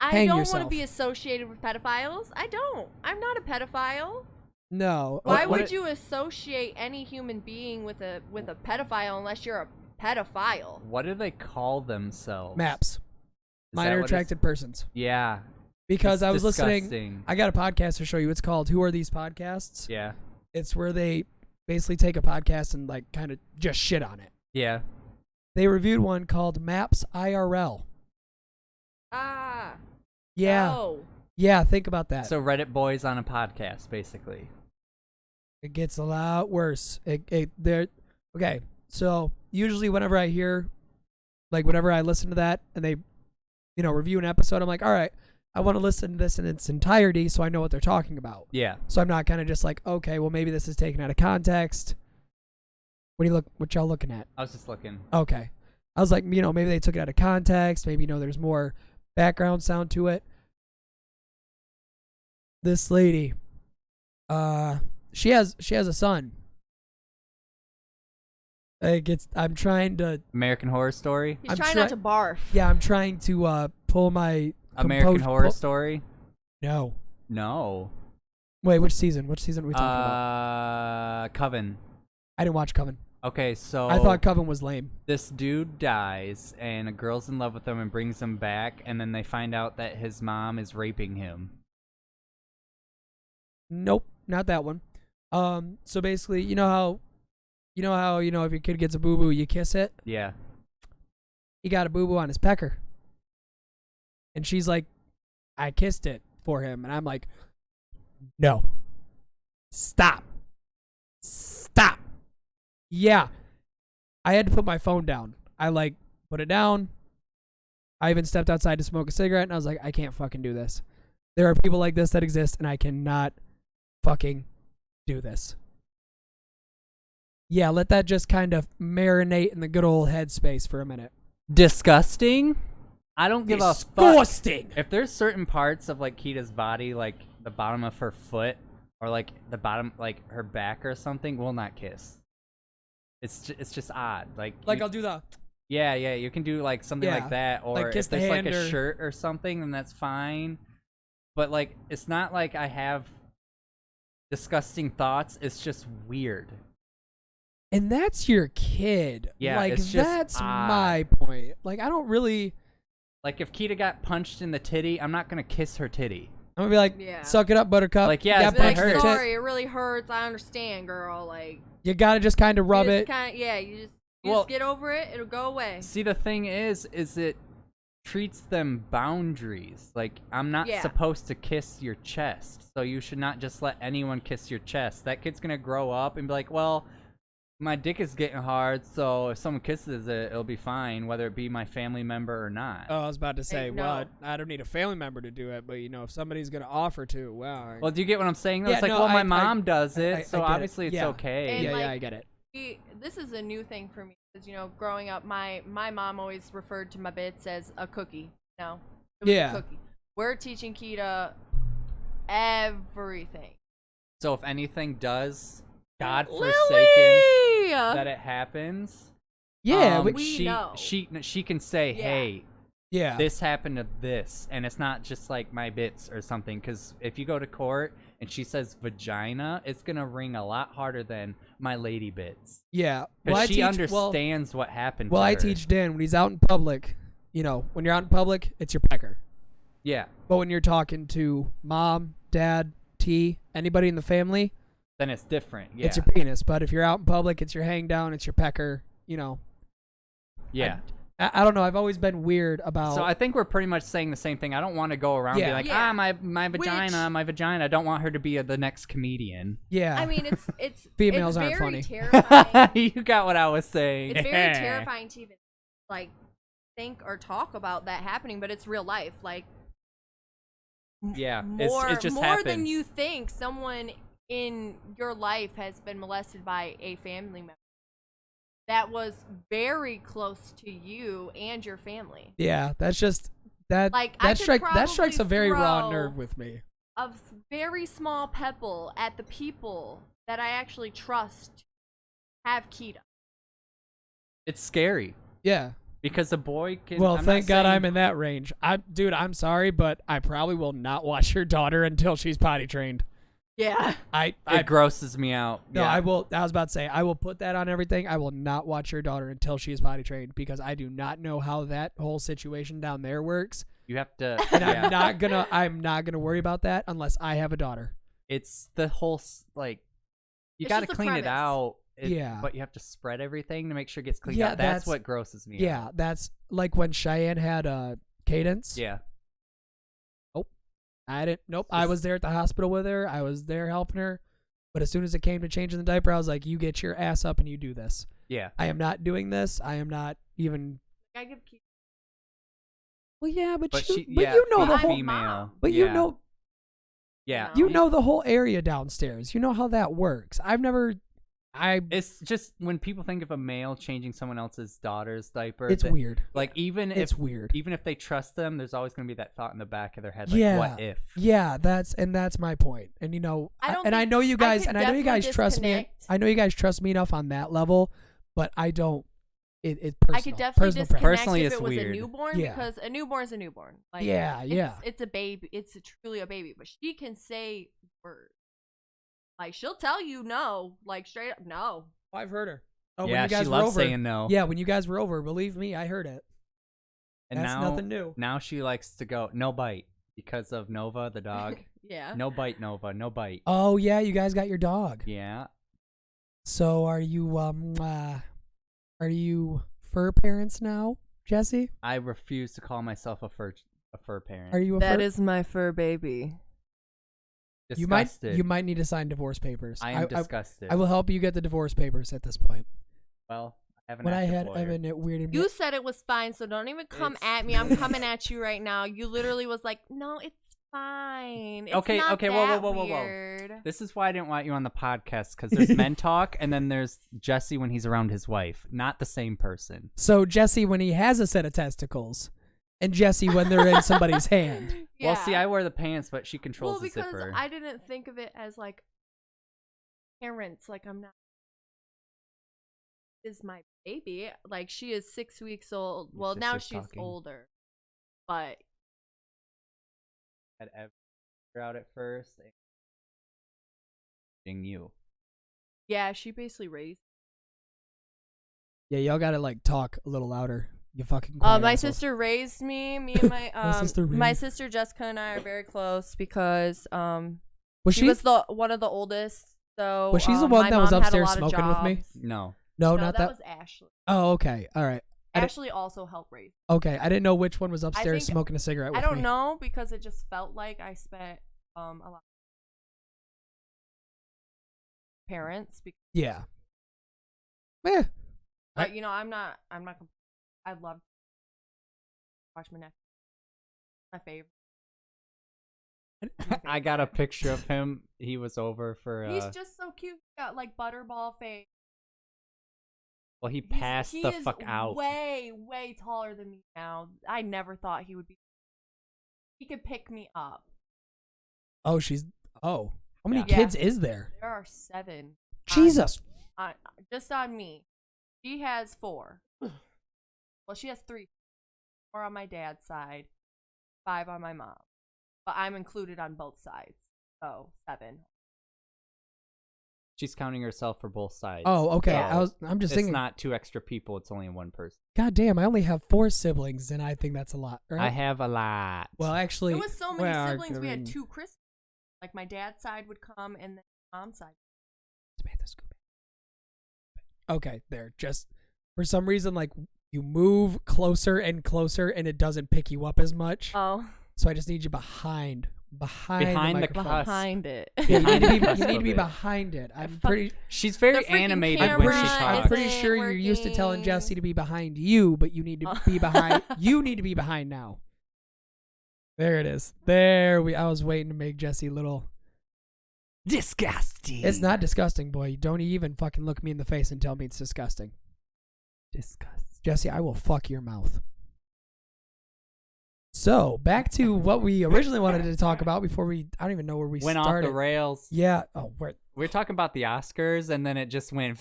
I hang don't yourself. want to be associated with pedophiles. I don't. I'm not a pedophile. No. Why what would you associate any human being with a pedophile unless you're a pedophile? What do they call themselves? Maps? Is Minor that what attracted persons. Yeah. Because it's I was listening. disgusting. I got a podcast to show you. It's called "Who Are These Podcasts?" Yeah. It's where they basically take a podcast and like kind of just shit on it. Yeah. They reviewed one called Maps IRL. Ah. Yeah. No. Yeah, think about that. So Reddit boys on a podcast, basically. It gets a lot worse. Okay. So usually whenever I hear, like whenever I listen to that and they, review an episode, I'm like, all right, I want to listen to this in its entirety so I know what they're talking about. Yeah. So I'm not kind of just like, okay, well maybe this is taken out of context. What y'all looking at? I was just looking. Okay. I was like, maybe they took it out of context. Maybe, there's more background sound to it. This lady, she has a son. I'm trying to. American Horror Story. He's I'm trying try- not to barf. Yeah, I'm trying to pull my American compos- Horror pull- Story. No. No. Wait, which season? Which season are we talking about? Coven. I didn't watch Coven. Okay, so I thought Coven was lame. this dude dies, and a girl's in love with him and brings him back, and then they find out that his mom is raping him. Nope, not that one. So basically, you know how if your kid gets a boo boo, you kiss it. Yeah. He got a boo boo on his pecker, and she's like, "I kissed it for him," and I'm like, "No, stop. Yeah, I had to put my phone down. I put it down. I even stepped outside to smoke a cigarette, and I was like, I can't fucking do this. There are people like this that exist, and I cannot fucking do this. Yeah, let that just kind of marinate in the good old headspace for a minute. Disgusting? I don't give a fuck. Disgusting. If there's certain parts of like Kita's body, like the bottom of her foot, or like the bottom, like her back or something, we'll not kiss. It's just odd. Like I'll do the. Yeah, you can do like something Yeah, like that, or like kiss if the there's like hand a or- shirt or something, then that's fine. But like, it's not like I have disgusting thoughts. It's just weird. And that's your kid. Yeah, like it's just that's odd. my point. Like I don't really. Like if Kita got punched in the titty, I'm not gonna kiss her titty. I'm gonna be like, Yeah. suck it up, Buttercup. Like, yeah, you it's got Be gonna like, punched in the tit. sorry, it really hurts. I understand, girl. Like, You gotta just kind of rub you it. just you just Well- get over it. It'll go away. See, the thing is it treats them boundaries. Like, I'm not Yeah. supposed to kiss your chest, so you should not just let anyone kiss your chest. That kid's gonna grow up and be like, well, my dick is getting hard, so if someone kisses it, it'll be fine, whether it be my family member or not. Oh, I was about to say, Hey, no. well, I don't need a family member to do it, but if somebody's gonna offer to, well, Well, do you get what I'm saying? Though? Yeah, It's like, no, well, my I- mom does it, I so get it. obviously it's Yeah. okay. And, yeah, like, I get it. This is a new thing for me because growing up, my mom always referred to my bits as a cookie. No, it was Yeah. a cookie. We're teaching Kita everything. So if anything does, God forsaken, Lily! that it happens. Yeah, um, we she know. she can say, Yeah. hey, yeah, this happened to this, and it's not just like my bits or something. Because if you go to court and she says vagina, it's gonna ring a lot harder than my lady bits. yeah. Because she teach, understands what happened. Well, to I her. teach Dan when he's out in public. When you're out in public, it's your pecker. Yeah. But when you're talking to mom, dad, T, anybody in the family, Then it's different. Yeah. it's your penis. But if you're out in public, it's your hang down, it's your pecker. yeah. I don't know. I've always been weird about. So I think we're pretty much saying the same thing. I don't want to go around and be Yeah. like, Yeah. my vagina, my vagina. I don't want her to be the next comedian. yeah. I mean, it's Females it's aren't very funny. terrifying. You got what I was saying. It's very terrifying to even like think or talk about that happening, but it's real life. Like, Yeah, more it just more happens. than you think. Someone in your life has been molested by a family member that was very close to you and your family. Yeah, that's just that. Like, I could that strikes a very raw probably nerve with me. A very small pebble at the people that I actually trust have Kita. It's scary. Yeah, Because a boy can. Well, I'm thank not God saying- I'm in that range. Dude, I'm sorry, but I probably will not watch your daughter until she's potty trained. Yeah. It grosses me out. No, yeah. I will. I was about to say I will put that on everything. I will not watch your daughter until she is potty trained because I do not know how that whole situation down there works, You have to. and yeah. I'm not gonna worry about that unless I have a daughter. It's the whole you It's got to just the clean it premise. out. Yeah. But you have to spread everything to make sure it gets cleaned Yeah, out. That's that's- what grosses me Yeah, out. that's like when Cheyenne had Cadence. Yeah. I didn't. Nope. I was there at the hospital with her. I was there helping her. But as soon as it came to changing the diaper, I was like, "You get your ass up and you do this. Yeah. I am not doing this. I am not even." I give Keith. Well, yeah, but But you, she. but yeah, you know I'm the whole. female. mom. But yeah. you know, Yeah. you know the whole area downstairs. You know how that works. I've never. It's just when people think of a male changing someone else's daughter's diaper. It's that- weird. Like even It's if weird. even if they trust them, there's always going to be that thought in the back of their head, like, Yeah. what if? Yeah, that's my point. And you know, I don't and I think- know you I guys, could and I know you guys definitely trust me. disconnect. I know you guys trust me enough on that level, but I don't. It's personal. I could definitely personal disconnect preference. Personally, if it's it was weird. a newborn Yeah. because a newborn's a newborn. Like, Yeah, yeah. It's a baby. It's truly a baby, but she can say words. Like she'll tell you no, like straight up no. I've heard her. Oh, when Yeah, you guys she were loves over. saying no. Yeah, when you guys were over, believe me, I heard it. And That's now, nothing new. Now she likes to go no bite because of Nova the dog. Yeah. No bite, Nova. No bite. Oh yeah, you guys got your dog. Yeah. So are you fur parents now, Jesse? I refuse to call myself a fur parent. Are you a That fur? is my fur baby. Disgusted. You might need to sign divorce papers. I am disgusted. I will help you get the divorce papers at this point. Well, I have an When I active had lawyer. Evan, it weirded me. You said it was fine, so don't even come It's- at me. I'm coming at you right now. You literally was like, "No, it's fine. It's Okay, not okay, whoa, that whoa. weird." This is why I didn't want you on the podcast, because there's men talk, and then there's Jesse when he's around his wife. Not the same person. So Jesse when he has a set of testicles, and Jesse when they're in somebody's hand. Well, see, Yeah. I wear the pants, but she controls Well, the because zipper. I didn't think of it as like parents. Like I'm not. Is my baby like she is 6 weeks old? Your Well, now sister's she's talking. older, but Had Evan out at first. And you. yeah, she basically raised. Yeah, y'all gotta like talk a little louder. You fucking quiet My assholes. sister raised me. Me and my My my sister sister Jessica and I are very close because Was she she? was the one of the oldest. So Was she the one my that was mom had a upstairs lot of smoking with me? jobs. No. No, No, not that that. was Ashley. Oh, okay. All right. I didn't- Ashley also helped raise. Okay, I didn't know which one was upstairs think- smoking a cigarette with I don't me. know because it just felt like I spent a lot. Parents, Yeah. Yeah. but you know, I'm not. I love watch my neck. My favorite. I got a picture of him. He was over for. He's just so cute. He got like butterball face. Well, he He's- passed he the is fuck out. way taller than me now. I never thought he would be. He could pick me up. Oh, how many Yeah. kids is there? There are 7. Jesus. Just on me. She has 4. Well, she has 3. 4 on my dad's side, 5 on my mom. But I'm included on both sides. So 7. She's counting herself for both sides. Oh, okay. So I'm just it's thinking. not 2 extra people. It's only 1 person. God damn, I only have 4 siblings, and I think that's a lot. Right? I have a lot. Well, actually, It was so many well, siblings. We I had mean- 2 Christmas. Like my dad's side would come and then mom's side. Samantha, scoop it. Okay, there. Just for some reason, like you move closer and closer, and it doesn't pick you up as much. Oh, So I just need you behind Behind the microphone. cusp. behind it. Yeah, you need to be, Cusp you need of to be it. behind it. I'm fuck- pretty. She's very The freaking animated I'm when pretty, she camera I'm talks. pretty isn't sure you're used to telling working. Jesse to be behind you, but you need to be behind. You need to be behind now. There it is. I was waiting to make Jesse little. Disgusting. It's not disgusting, boy. Don't even fucking look me in the face and tell me it's disgusting. disgusting. Jesse, I will fuck your mouth. So back to what we originally wanted to talk about before I don't even know where we Went started. off the rails. Yeah. Oh, where? We were talking about the Oscars, and then it just went.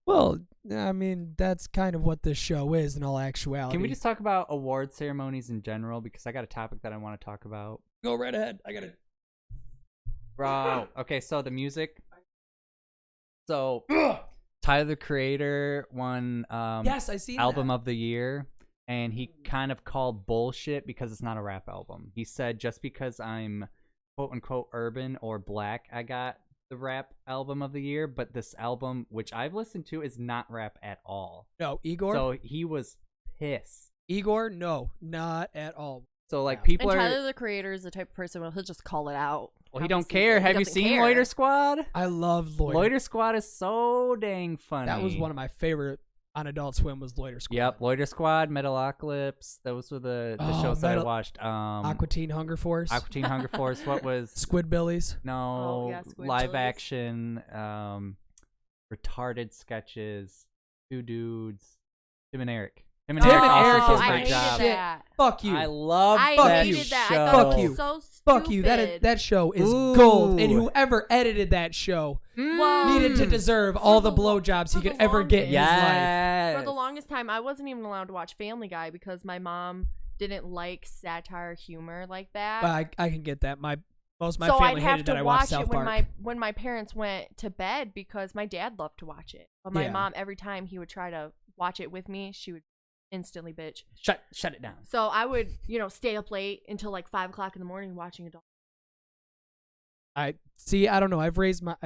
Well, I mean, that's kind of what this show is in all actuality. Can we just talk about award ceremonies in general? Because I got a topic that I want to talk about. go right ahead? I got it. Bro. Okay, so the music. So Tyler the Creator won Yes, I see album that. of the year, and he kind of called bullshit because it's not a rap album. He said just because I'm quote unquote urban or black, I got the rap album of the year, but this album, which I've listened to, is not rap at all. No, Igor. So he was pissed. Igor, no, not at all. So like Yeah. people And are. Tyler the Creator is the type of person where he'll just call it out. Well, how he don't sees care. it. He Have you doesn't seen care. Loiter Squad? I love Loiter. Loiter Squad is so dang funny. That was one of my favorite on Adult Swim was Loiter Squad. Yep, Loiter Squad, Metalocalypse. Those were the shows that I watched. Aqua Teen Hunger Force. Aqua Teen Hunger Force. What was Squidbillies. no Oh, yeah, Squidbillies. live action retarded sketches? Two dudes. Tim and Eric. Tim and Tim Eric and also Eric did is a I my great hated job. shit. that. Fuck you. I love I that hated that. show. I thought Fuck it you. was so stupid. Fuck you. That show is Ooh. gold. And whoever edited that show Well, needed to deserve all the blowjobs he for could the ever get in his life. Yes. For the longest time, I wasn't even allowed to watch Family Guy because my mom didn't like satire humor like that. But I can get that. Most of my so family I'd have hated that to I watched watch South it Park. when my parents went to bed because my dad loved to watch it. But my Yeah. mom, every time he would try to watch it with me, she would instantly bitch. Shut it down. So I would, stay up late until like 5:00 in the morning watching adult. I don't know. I've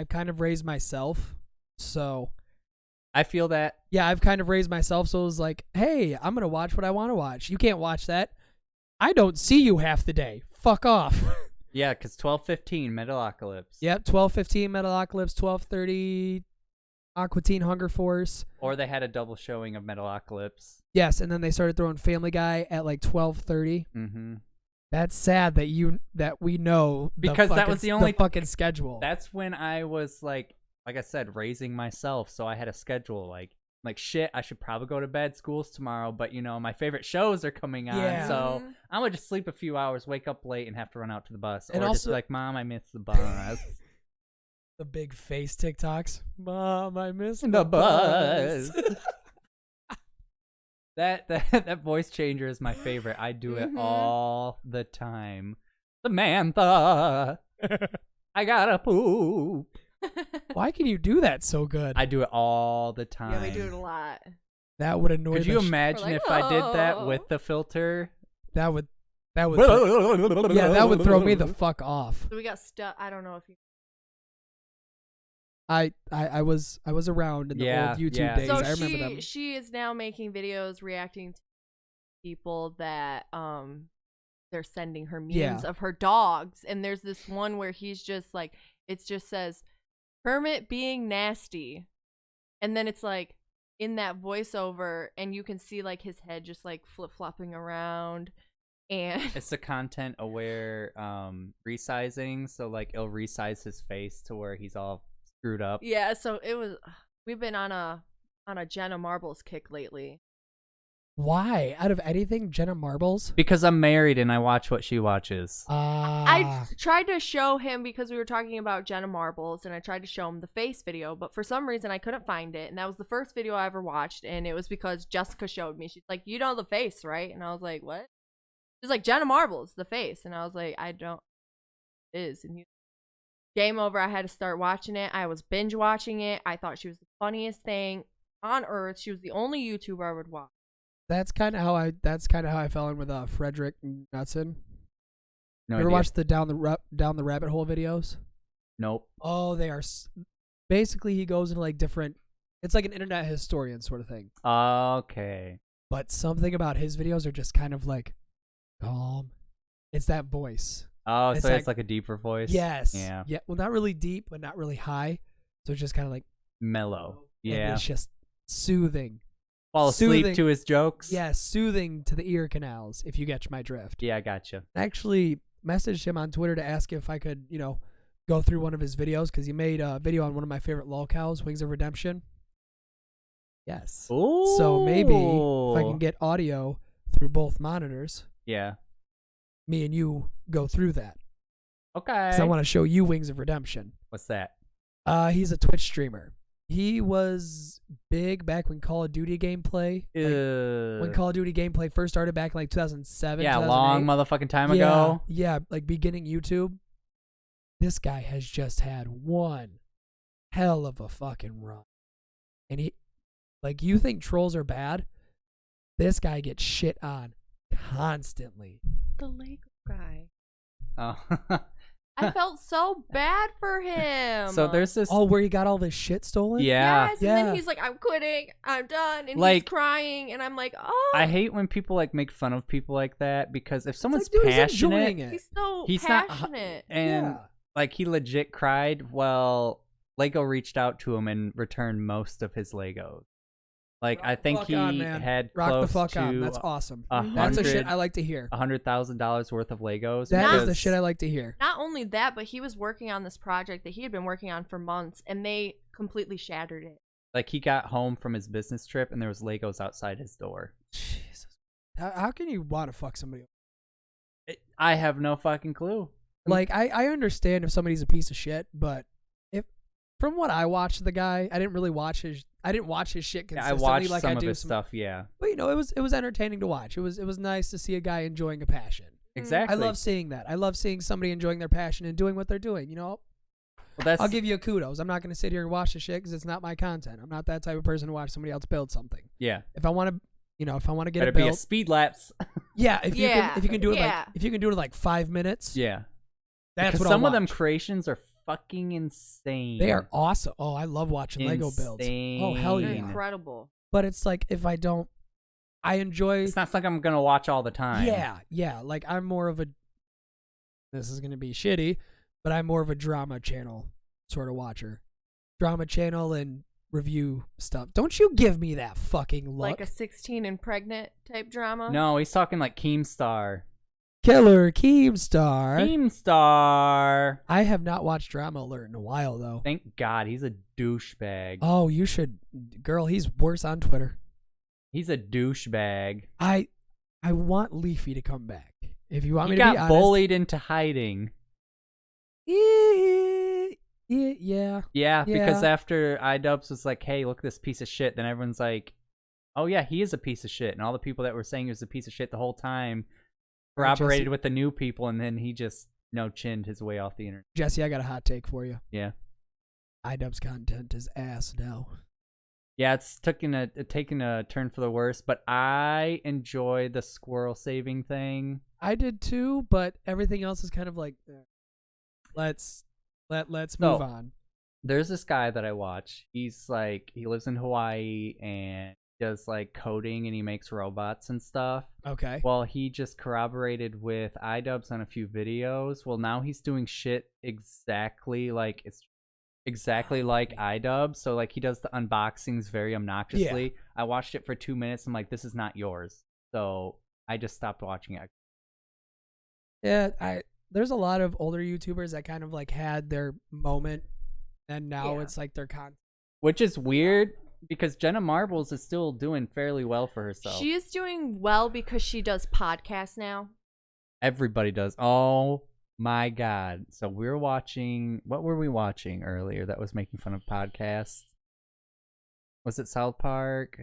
kind of raised myself. So I feel that. yeah, I've kind of raised myself. So it was like, hey, I'm going to watch what I want to watch. You can't watch that. I don't see you half the day. Fuck off. Yeah, because 12:15 Metalocalypse. Yep. 12:15 Metalocalypse, 12:30 Aqua Teen Hunger Force. Or they had a double showing of Metalocalypse. Yes, and then they started throwing Family Guy at like 12:30. Mm-hmm. That's sad that we know Because that was the only fucking schedule. That's when I was like I said, raising myself. So I had a schedule like shit. I should probably go to bed. School's tomorrow, but my favorite shows are coming on. Yeah. So I'm gonna just sleep a few hours, wake up late, and have to run out to the bus, And or just also- be like, Mom, I missed the bus. The big face TikToks. Mom, I missed The bus. That voice changer is my favorite. I do it Mhm. all the time. Samantha, I gotta poop. Why can you do that so good? I do it all the time. Yeah, we do it a lot. That would annoy Could the you sh- imagine We're like, if I did that "Oh." with the filter? That would yeah, Yeah, that would throw me the fuck off. So we got stuck. I don't know if you. I was around in the Yeah, old YouTube yeah. days. So I remember them. she is now making videos reacting to people that they're sending her memes Yeah. of her dogs, and there's this one where he's just like, it just says Kermit being nasty, and then it's like in that voiceover, and you can see like his head just like flip flopping around, and It's the content aware resizing, so like it'll resize his face to where he's all screwed up. yeah. So it was. We've been on a Jenna Marbles kick lately. Why? Out of anything, Jenna Marbles? Because I'm married and I watch what she watches. I tried to show him because we were talking about Jenna Marbles, and I tried to show him the face video, but for some reason I couldn't find it, and that was the first video I ever watched, and it was because Jessica showed me. She's like, "You know the face, right?" And I was like, "What?" She's like, "Jenna Marbles, the face," and I was like, "I don't." It is, and game over. I had to start watching it. I was binge watching it. I thought she was the funniest thing on earth. She was the only YouTuber I would watch. That's kind of how I fell in with Frederick Knudsen. No You ever idea. watched the down the rabbit hole videos? Nope. Oh, they are. Basically, he goes into like different. It's like an internet historian sort of thing. Okay. But something about his videos are just kind of like calm. It's that voice. Oh, It's so it's like- like a deeper voice. Yes. Yeah. Yeah. Well, not really deep, but not really high. So it's just kind of like. Mellow. and Yeah. it's just soothing. Fall asleep soothing. to his jokes. Yeah, soothing to the ear canals. If you catch my drift. Yeah, I gotcha. I actually messaged him on Twitter to ask if I could, go through one of his videos because he made a video on one of my favorite lolcows, Wings of Redemption. Yes. Ooh. So maybe if I can get audio through both monitors, Yeah. me and you go through that. Okay. Because I want to show you Wings of Redemption. What's that? He's a Twitch streamer. He was big back when Call of Duty gameplay. When Call of Duty gameplay first started back in like 2007. yeah, 2008. long motherfucking time Yeah, ago. yeah, like beginning YouTube. This guy has just had one hell of a fucking run. And he, like, you think trolls are bad? This guy gets shit on constantly. The Lego guy. Oh. I felt so bad for him. So there's this. Oh, where he got all this shit stolen? Yeah. Yes, and Yeah. then he's like, I'm quitting, I'm done, and he's Like, crying, and I'm like, oh. I hate when people like make fun of people like that because if someone's It's like, dude, he's passionate enjoying it. He's so He's not- passionate. and Yeah. like he legit cried, well, Lego reached out to him and returned most of his Legos. Like Rock I the think fuck he on, man. had Rock close the fuck to on. That's awesome. $100 That's the shit I like to hear. $100,000 worth of Legos. That is the because- shit I like to hear. Not only that, but he was working on this project that he had been working on for months, and they completely shattered it. Like he got home from his business trip and there was Legos outside his door. Jesus. How can you want to fuck somebody? I have no fucking clue. Like, I understand if somebody's a piece of shit, but if from what I watched the guy, I didn't watch his shit Yeah, I consistently watched like some I of do his some stuff. Yeah, But it was entertaining to watch. It was nice to see a guy enjoying a passion. exactly. I love seeing that. I love seeing somebody enjoying their passion and doing what they're doing. Well, that's I'll give you a kudos. I'm not going to sit here and watch the shit because it's not my content. I'm not that type of person to watch somebody else build something. yeah. If I want to, get Better it be a built, speed lapse. yeah. If you can do it Yeah. if you can do it in like 5 minutes, yeah, that's because what some I'll of them watch. creations are fucking insane. They are awesome. Oh, I love watching Lego builds. Oh, hell They're yeah. incredible. But it's like if I don't, I enjoy. It's not something I'm gonna watch all the time. Yeah. Like I'm more of a. This is gonna be shitty, but I'm more of a drama channel sort of watcher. Drama channel and review stuff. Don't you give me that fucking look. Like a 16 and pregnant type drama. No, he's talking like Keemstar. Killer Keemstar. Keemstar. I have not watched Drama Alert in a while though. Thank God, he's a douchebag. Oh, you should, girl. He's worse on Twitter. He's a douchebag. I want Leafy to come back. If you want He me to be got honest. bullied into hiding. Yeah. Yeah, because Yeah. after iDubbbz was like, "Hey, look at this piece of shit," then everyone's like, "Oh yeah, he is a piece of shit," and all the people that were saying he was a piece of shit the whole time corroborated Jesse. with the new people, and then he just chinned his way off the internet. Jesse, I got a hot take for you. Yeah, iDubbbz content is ass now. yeah, it's taking a turn for the worse, but I enjoy the squirrel saving thing. I did too, but everything else is kind of like, let's move on. There's this guy that I watch. He's like, he lives in Hawaii and does like coding and he makes robots and stuff. Okay. Well, he just corroborated with iDubbbz on a few videos. Well, now he's doing shit exactly like iDubbbz. So like he does the unboxings very obnoxiously. I watched it for 2 minutes. I'm like, this is not yours. So I just stopped watching it. Yeah, there's a lot of older YouTubers that kind of like had their moment, and now Yeah. it's like their content. Which is weird because Jenna Marbles is still doing fairly well for herself. She is doing well because she does podcasts now. Everybody does. Oh my God. So we're watching, what were we watching earlier that was making fun of podcasts? Was it South Park?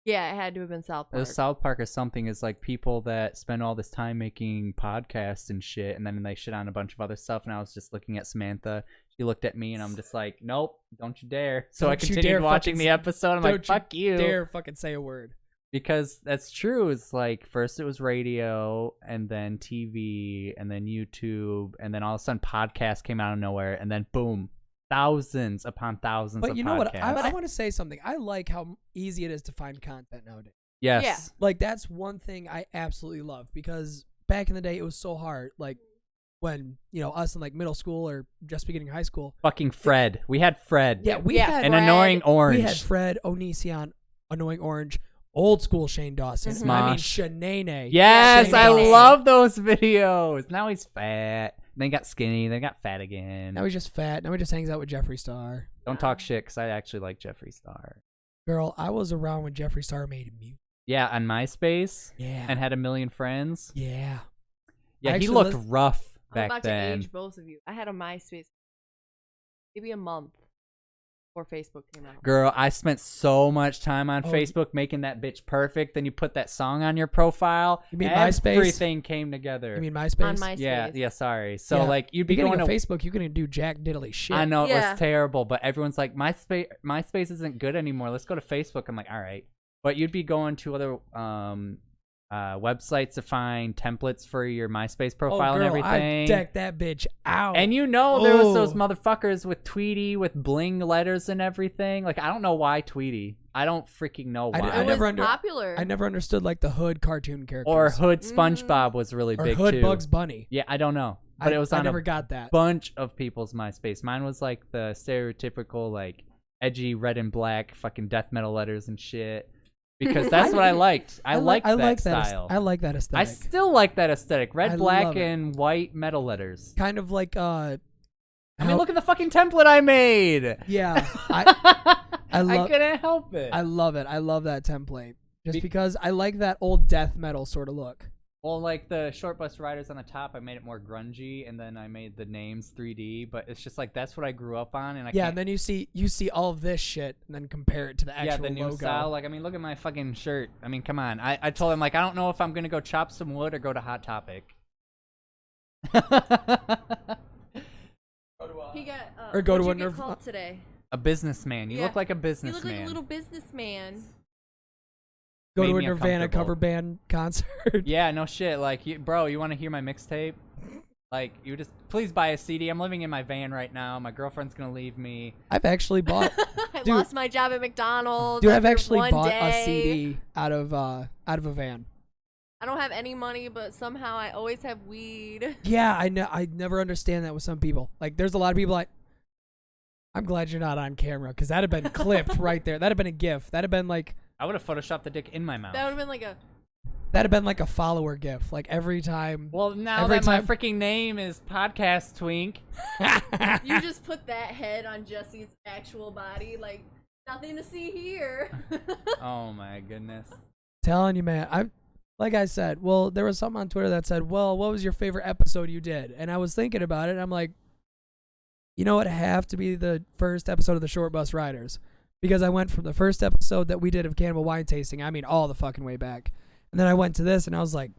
Yeah, it had to have been South It Park. was South Park or something. Is like people that spend all this time making podcasts and shit, and then they shit on a bunch of other stuff. And I was just looking at Samantha. She looked at me, and I'm just like, nope, don't you dare. So I Don't you continued dare watching fucking the episode. I'm like, fuck you. Dare fucking say a word. Because that's true. It's like first it was radio, and then TV, and then YouTube, and then all of a sudden podcasts came out of nowhere, and then boom, thousands upon thousands But of you know what? podcasts. I want to say something. I like how easy it is to find content nowadays. Yes. Yeah. Like that's one thing I absolutely love, because back in the day it was so hard. Like when us in like middle school or just beginning high school. Fucking Fred. We had Fred. Yeah, we Yeah, had An Fred. annoying orange. We had Fred, Onision, Annoying Orange, old school Shane Dawson. Mhm. I mean Smosh. Shanae. Yes, Shane I Dawson. love those videos. Now he's fat. Then he got skinny. Then he got fat again. Now he's just fat. Now he just hangs out with Jeffree Star. Don't talk shit, because I actually like Jeffree Star. Girl, I was around when Jeffree Star made music. Yeah, on MySpace. Yeah. And had 1 million friends. Yeah. Yeah, I he actually looked was- rough I'm back about then. to age both of you. I had a MySpace maybe a month. before Facebook came out. Girl, I spent so much time on Oh, Facebook making that bitch perfect. Then you put that song on your profile. You mean MySpace? Everything came together. You mean MySpace? On MySpace. Yeah, sorry. So Yeah. like you'd be Beginning going of to Facebook, you couldn't do jack diddly shit. I know it Yeah. was terrible, but everyone's like MySpace isn't good anymore. Let's go to Facebook. I'm like, all right. But you'd be going to other websites to find templates for your MySpace profile oh, girl, and everything. I decked that bitch out. And you know there was those Oh. motherfuckers with Tweety with bling letters and everything. Like I don't know why Tweety. I don't freaking know why. I It never was popular. I never understood like the Hood cartoon characters. Or Hood SpongeBob was really or big Hood too. Bugs Bunny. Yeah, I don't know. But it was I on never a got that. bunch of people's MySpace. Mine was like the stereotypical like edgy red and black fucking death metal letters and shit. Because that's what I liked. I liked that style. I like that I aesthetic. still like that aesthetic. Red, I black, love it. and white metal letters. kind of like I mean, look at the fucking template I made. yeah. I love couldn't help it. I love it. I love that template. Just because I like that old death metal sort of look. Well, like the short bus riders on the top, I made it more grungy, and then I made the names 3D. But it's just like that's what I grew up on, and I Yeah, can't. and then you see all of this shit and then compare it to the actual the new logo. style. Like, I mean, look at my fucking shirt. I mean, come on. I told him like I don't know if I'm gonna go chop some wood or go to Hot Topic. He got Or go to what'd a you get Nerf- called today. A businessman. You Yeah. look like a You businessman. look like a little businessman. Go Made to a me Nirvana uncomfortable. cover band concert. Yeah, no shit. Like, bro, you want to hear my mixtape? Like, you just please buy a CD. I'm living in my van right now. My girlfriend's gonna leave me. I've actually bought I Dude. lost my job at McDonald's. Dude, I've after actually one bought day. a CD out of a van. I don't have any money, but somehow I always have weed. Yeah, I never understand that with some people. Like, there's a lot of people I'm glad you're not on camera because that'd have been clipped right there. That'd have been a GIF. That'd have been like I would have photoshopped the dick in my mouth. That would have been like a follower GIF. Like every time. Well, now Every that my time- freaking name is Podcast Twink. you just put that head on Jesse's actual body, like nothing to see here. Oh my goodness. Telling you, man. Like I said, well, there was something on Twitter that said, well, what was your favorite episode you did? And I was thinking about it, and I'm like, you know what? It have to be the first episode of the Short Bus Riders. Because I went from the first episode that we did of Cannibal Wine Tasting, I mean all the fucking way back. And then I went to this, and I was like,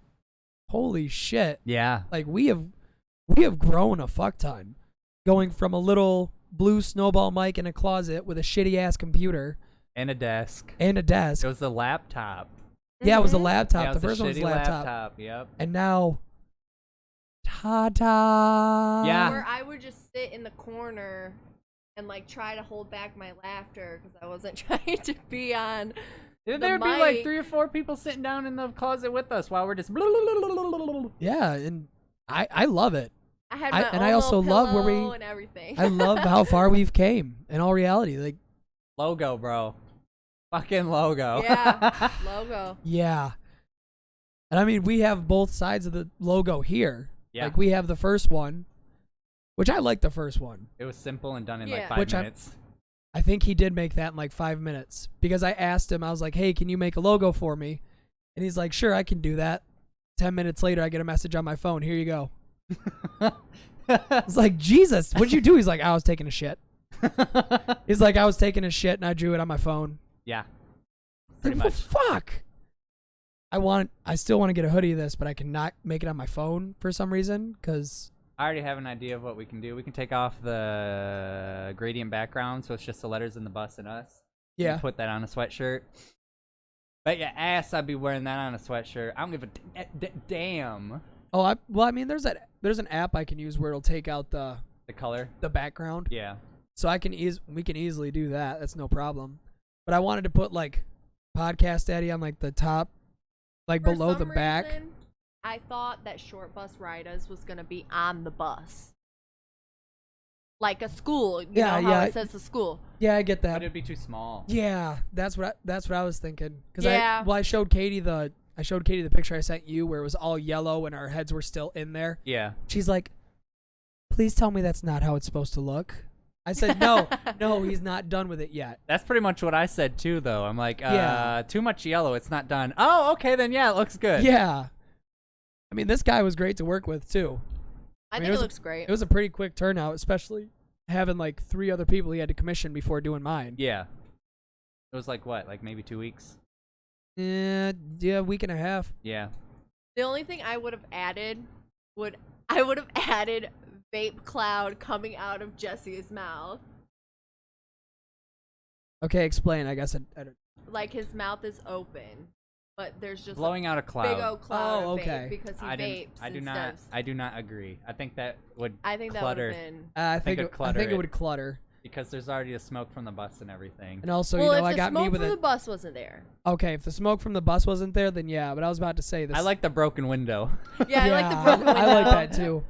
holy shit. Yeah. Like, we have grown a fuck ton. Going from a little blue snowball mic in a closet with a shitty-ass computer. And a desk. And a desk. It was the laptop. Yeah, it was a Mhm. laptop. Yeah, it The was a first one was a shitty laptop. Yep. And now, ta-da. Yeah. Where I would just sit in the corner and like try to hold back my laughter because I wasn't trying to be on. There'd the be like mic. 3 or 4 people sitting down in the closet with us while we're just. Yeah, and I love it. I had my and own I also little love where pillow we- and everything. I love how far we've came in all reality. Like, Logo, bro. Fucking logo. Yeah, logo. yeah. And I mean, we have both sides of the logo here. Yeah. Like, we have the first one, which I like the first one. It was simple and done in like Yeah. 5 Which minutes. I think he did make that in like 5 minutes because I asked him, I was like, hey, can you make a logo for me? And he's like, sure, I can do that. 10 minutes later, I get a message on my phone. Here you go. I was like, Jesus, what'd you do? He's like, I was taking a shit. He's like, I was taking a shit and I drew it on my phone. Yeah. Like, Pretty well, much. fuck. I still want to get a hoodie of this, but I cannot make it on my phone for some reason because I already have an idea of what we can do. We can take off the gradient background, so it's just the letters in the bus and us. yeah. And put that on a sweatshirt. Bet your ass I'd be wearing that on a sweatshirt. I don't give a damn. Oh, I mean, there's an app I can use where it'll take out the The color. background, Yeah. so we can easily do that. That's no problem. But I wanted to put like Podcast Daddy on like the top, like For below the some back. reason, I thought that Short Bus Riders was gonna be on the bus, like a school. You Yeah, know how yeah. it says the school. Yeah, I get But that. it'd be too small. Yeah, that's what I was thinking. Cause Yeah. I showed Katie the picture I sent you where it was all yellow and our heads were still in there. Yeah. She's like, please tell me that's not how it's supposed to look. I said, no, he's not done with it yet. That's pretty much what I said too, though. I'm like, Yeah. too much yellow. It's not done. Oh, okay, then yeah, it looks good. Yeah. I mean, this guy was great to work with too. I mean, think it it was- looks great. It was a pretty quick turnout, especially having like 3 other people he had to commission before doing mine. Yeah. It was like what? Like maybe 2 weeks? Yeah, a week and a half. Yeah. The only thing I would have added vape cloud coming out of Jesse's mouth. Okay, explain. I guess I don't. Like his mouth is open, but there's just Blowing out a cloud. big old cloud Oh, of okay. vape because he vapes. I do not agree. I think that would I think that would clutter have been. I think it'd clutter it it. would clutter. because there's already the smoke from the bus and everything. And also, Well, you if know, I the got me smoke with from it. the bus wasn't there. Okay, if the smoke from the bus wasn't there, then yeah. But I was about to say this. I like the broken window. Yeah, I like the Yeah, broken window. I like that too.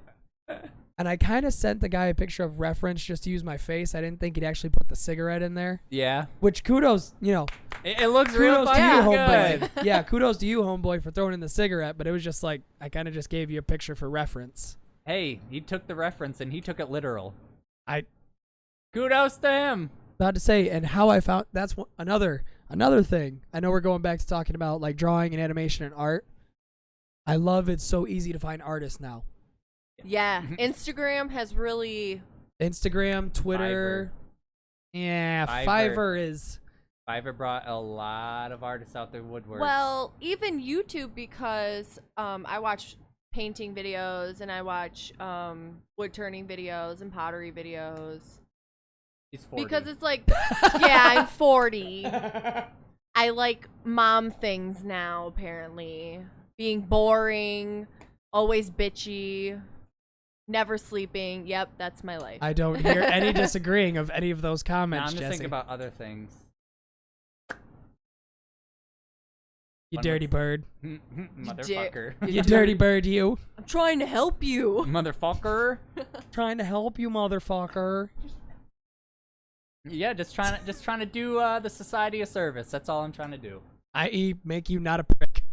And I kind of sent the guy a picture of reference just to use my face. I didn't think he'd actually put the cigarette in there. Yeah. Which kudos, you know, It looks real kudos to you, fucking homeboy. good. Yeah, kudos to you, homeboy, for throwing in the cigarette. But it was just like I kind of just gave you a picture for reference. Hey, he took the reference and he took it literal. I Kudos to him. about to say, and how I found another thing. I know we're going back to talking about like drawing and animation and art. I love it's so easy to find artists now. Yeah, Instagram has really. Instagram, Twitter. Yeah, Fiverr is. Fiverr brought a lot of artists out their woodworks. Well, even YouTube, because I watch painting videos and I watch wood turning videos and pottery videos. He's 40. Because it's like, yeah, I'm 40. I like mom things now, apparently. Being boring, always bitchy, never sleeping. Yep, that's my life. I don't hear any disagreeing of any of those Now comments, I'm just Jesse. thinking about other things. You One dirty with- bird. Motherfucker. You dirty bird, you. I'm trying to help you. Motherfucker. Trying to help you, motherfucker. Yeah, just trying to do the society a service. That's all I'm trying to do. I.e., make you not a prick.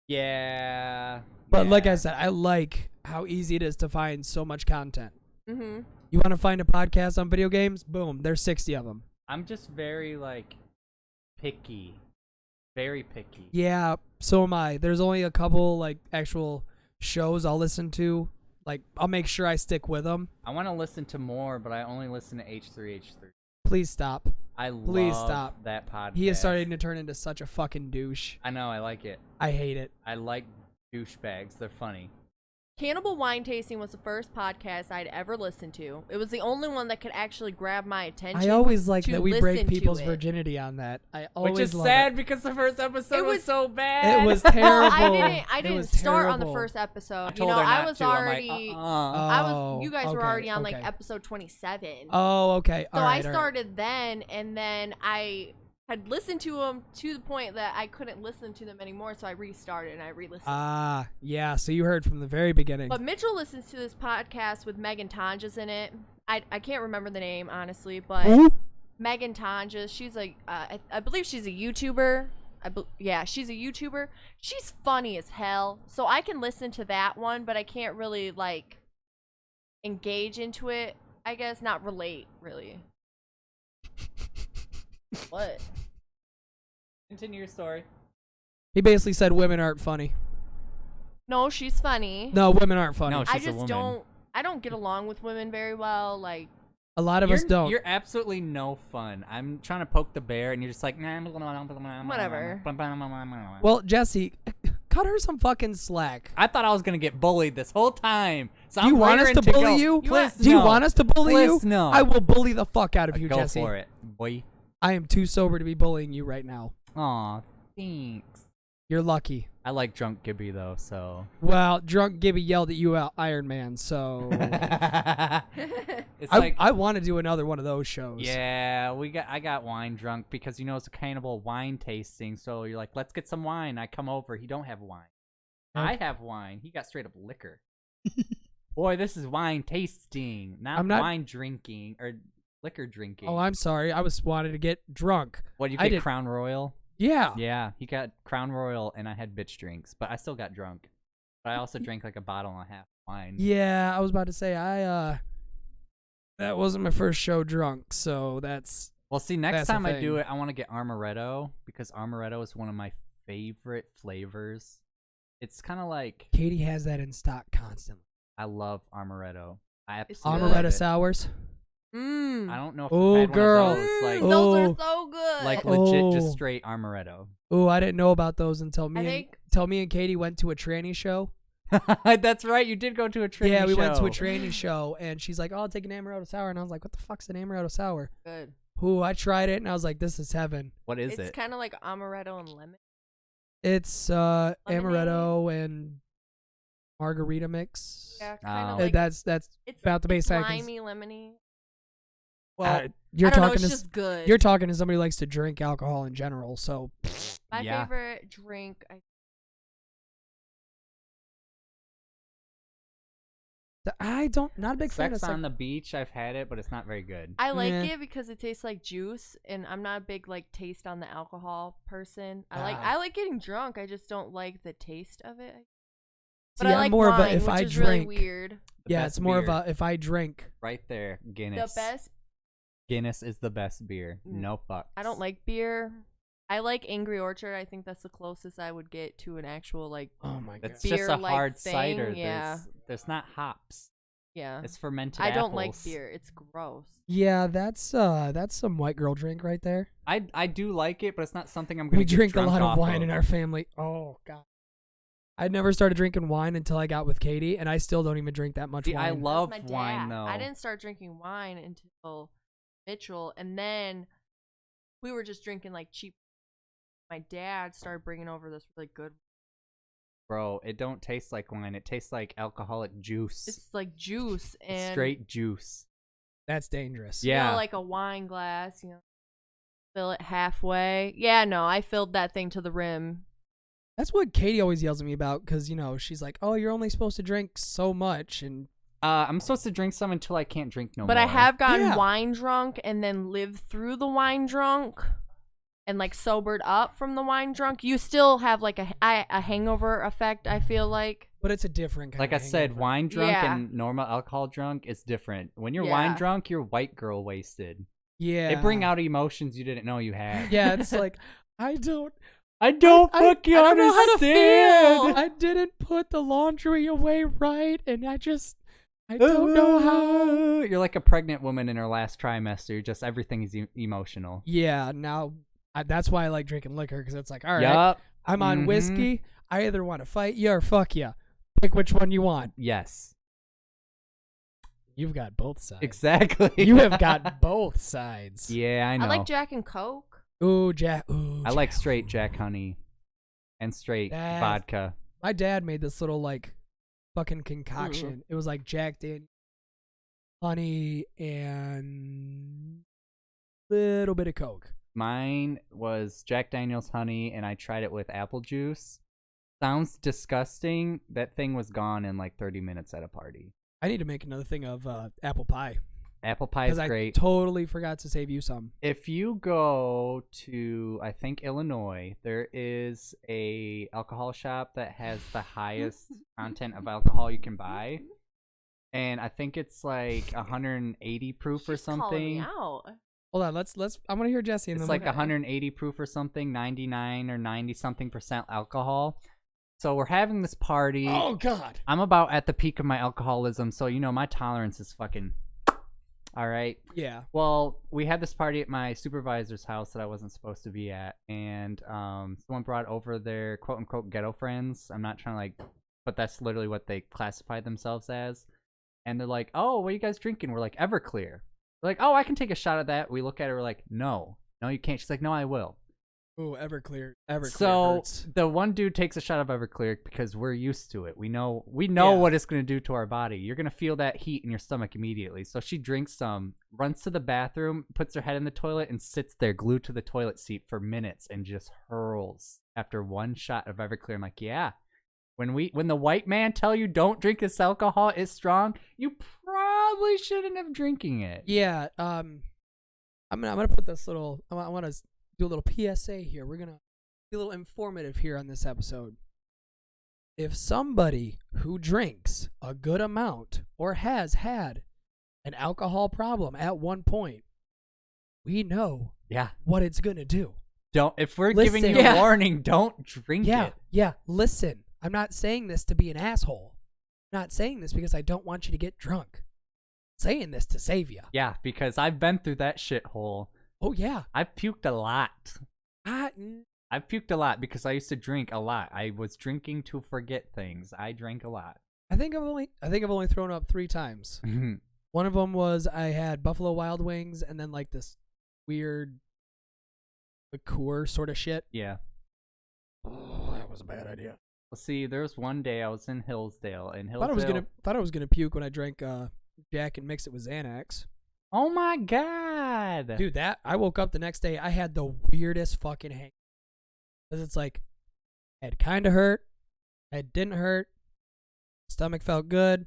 Yeah. But like yeah. I said, I like how easy it is to find so much content. Mm-hmm. You want to find a podcast on video games? Boom, there's 60 of them. I'm just very like picky. Very picky. Yeah, so am I. There's only a couple like actual shows I'll listen to. Like, I'll make sure I stick with them. I want to listen to more, but I only listen to H3H3. Please stop. Please love stop. that podcast. He is starting to turn into such a fucking douche. I know, I like it. I hate it. I like douchebags. They're funny. Cannibal Wine Tasting was the first podcast I'd ever listened to. It was the only one that could actually grab my attention. I always like to that we break listen to people's it. virginity on that. I always Which is love sad it. because the first episode It was was- so bad. It was Well, terrible. I It didn't was start on the terrible. first episode. I You told know, her I not was to. I'm already. like, You guys were okay, already on like okay. episode 27. Oh, okay. So All right, I all right. started then, and then I had listened to them to the point that I couldn't listen to them anymore. So I restarted and I re-listened. Ah, yeah. So you heard from the very beginning. But Mitchell listens to this podcast with Megan Tonjes in it. I can't remember the name honestly, but Who? Megan Tonjes. She's a I believe she's a YouTuber. Yeah, she's a YouTuber. She's funny as hell. So I can listen to that one, but I can't really like engage into it. I guess not relate really. What? Continue your story. He basically said women aren't funny. No, she's funny. No, women aren't funny. No, I she's a just woman. don't. I don't get along with women very well. Like, A lot of us don't. You're absolutely no fun. I'm trying to poke the bear, and you're just like, nah. Whatever. Well, Jesse, cut her some fucking slack. I thought I was gonna get bullied this whole time. So Do you I'm want us raring to bully go. you? Please Do you no. want us to bully you? Please no. I will bully the fuck out of you, Go Jesse. for it, boy. I am too sober to be bullying you right now. Aw, thanks. You're lucky. I like drunk Gibby though, so. Well, drunk Gibby yelled at you out Iron Man, so It's like, I want to do another one of those shows. yeah, I got wine drunk because you know it's a cannibal wine tasting. So you're like, let's get some wine. I come over, he don't have wine. I have wine. He got straight up liquor. Boy, this is wine tasting, I'm not- wine drinking or liquor drinking. Oh, I'm sorry. I was wanted to get drunk. What, you I get did- Crown Royal? Yeah. Yeah, he got Crown Royal and I had bitch drinks, but I still got drunk. But I also drank like a bottle and a half of wine. Yeah, I was about to say that wasn't my first show drunk, so that's Well, see, next That's the time I do thing. it, I want to get Amaretto because Amaretto is one of my favorite flavors. It's kind of like Katie has that in stock constantly. I love Amaretto. I It's absolutely good. love Amaretto it. sours. I don't know if Oh, I've had girl. one of those. Like, Those Oh. are so good. like legit, just Oh. straight amaretto. Oh, I didn't know about those until I me think and Katie went to a tranny show. That's right. You did go to a training Yeah, we went to a show. tranny show, and she's like, "Oh, I'll take an amaretto sour," and I was like, "What the fuck's an amaretto sour?" good. Ooh, I tried it, and I was like, "This is heaven." What is It's it? kind of like amaretto and lemon. It's amaretto and margarita mix. Yeah, Oh. kind of Uh, like that's it's about the base I can. limey, lemony. Well, You're I don't know. talking It's to just good. you're talking to somebody who likes to drink alcohol in general, so My Yeah. favorite drink. I don't not a big fan of Sex on the beach. I've had it, but it's not very good. I like Yeah. it because it tastes like juice, and I'm not a big like taste on the alcohol person. I Ah. like getting drunk. I just don't like the taste of it. See, But I I'm like more wine, of a if which I is drink. really weird. The Yeah, best it's more of beer. a if I drink. Right there, Guinness. The best. Guinness is the best beer. No fucks. I don't like beer. I like Angry Orchard. I think that's the closest I would get to an actual like. Oh my god. It's just a beer-like hard thing, cider. yeah. There's not hops. Yeah. It's fermented. I don't like apples. beer. It's gross. Yeah, that's some white girl drink right there. I do like it, but it's not something I'm gonna. We get drink a drunk lot of off wine in our family. Oh god. I never started drinking wine until I got with Katie, and I still don't even drink that much See, wine. I That's love my wine dad. though. I didn't start drinking wine until Mitchell, and then we were just drinking like cheap. My dad started bringing over this really good. Bro, it don't taste like wine. It tastes like alcoholic juice. It's like juice and Straight juice. That's dangerous. you Yeah. know, like a wine glass. You know, fill it halfway. Yeah, no, I filled that thing to the rim. That's what Katie always yells at me about because, she's like, oh, you're only supposed to drink so much. And I'm supposed to drink some until I can't drink no more. But I have gotten Yeah. wine drunk and then lived through the wine drunk and like sobered up from the wine drunk. You still have like a hangover effect, I feel like. but it's a different kind Like I of said, hangover. wine drunk Yeah. and normal alcohol drunk is different. When you're Yeah. wine drunk, you're white girl wasted. Yeah. They bring out emotions you didn't know you had. Yeah, it's like, I don't I don't I fucking don't know how to understand. I didn't put the laundry away right, and I don't know how. You're like a pregnant woman in her last trimester. Just everything is emotional. Yeah, now that's why I like drinking liquor because it's like, all right, Yup. I'm on Mhm. whiskey. I either want to fight you or fuck you. Pick which one you want. Yes. You've got both sides. Exactly. You have got both sides. Yeah, I know. I like Jack and Coke. Ooh, Jack. Ooh, I like straight Jack honey and straight That- vodka. My dad made this little like fucking concoction. It was like Jack Daniels, honey, and little bit of Coke. Mine was Jack Daniel's honey, and I tried it with apple juice. Sounds disgusting. That thing was gone in like 30 minutes at a party. I need to make another thing of apple pie Apple pie is because I great. totally forgot to save you some. If you go to, I think, Illinois, there is a alcohol shop that has the highest content of alcohol you can buy. And I think it's like 180 proof or She's calling me something. out. Hold on, let's. I want to hear Jesse. And It's then like 180 proof or something, 99 or 90 something percent alcohol. So we're having this party. oh god. I'm about at the peak of my alcoholism, so my tolerance is fucking all right. Yeah. Well, we had this party at my supervisor's house that I wasn't supposed to be at, and someone brought over their quote unquote ghetto friends. I'm not trying to like, but that's literally what they classify themselves as. And they're like, "Oh, what are you guys drinking?" We're like, "Everclear." They're like, "Oh, I can take a shot of that." We look at her, we're like, "No, you can't." She's like, "No, I will." Ooh, Everclear. Everclear So hurts. the one dude takes a shot of Everclear because we're used to it. We know Yeah. what it's going to do to our body. You're going to feel that heat in your stomach immediately. So she drinks some, runs to the bathroom, puts her head in the toilet, and sits there glued to the toilet seat for minutes and just hurls after one shot of Everclear. I'm like, yeah. When the white man tell you don't drink this alcohol, it's strong, you probably shouldn't have drinking it. Yeah. I'm gonna put this little. I want to do a little PSA here. We're gonna be a little informative here on this episode. If somebody who drinks a good amount or has had an alcohol problem at one point, we know Yeah. what it's gonna do. Don't if we're Listen. giving you Yeah. a warning, don't drink Yeah, it. yeah. Listen, I'm not saying this to be an asshole. I'm not saying this because I don't want you to get drunk. I'm saying this to save you. Yeah, because I've been through that shithole. Oh yeah. I've puked a lot. I've puked a lot because I used to drink a lot. I was drinking to forget things. I drank a lot. I think I've only thrown up 3 times. One of them was I had Buffalo Wild Wings and then like this weird liqueur sort of shit. Yeah. Oh, that was a bad idea. Well, see, there was one day I was in Hillsdale, and Thought I was gonna puke when I drank Jack and mixed it with Xanax. Oh my god, Dude, I woke up the next day. I had the weirdest fucking hang. Cause it's like, head kind of hurt, head didn't hurt, stomach felt good,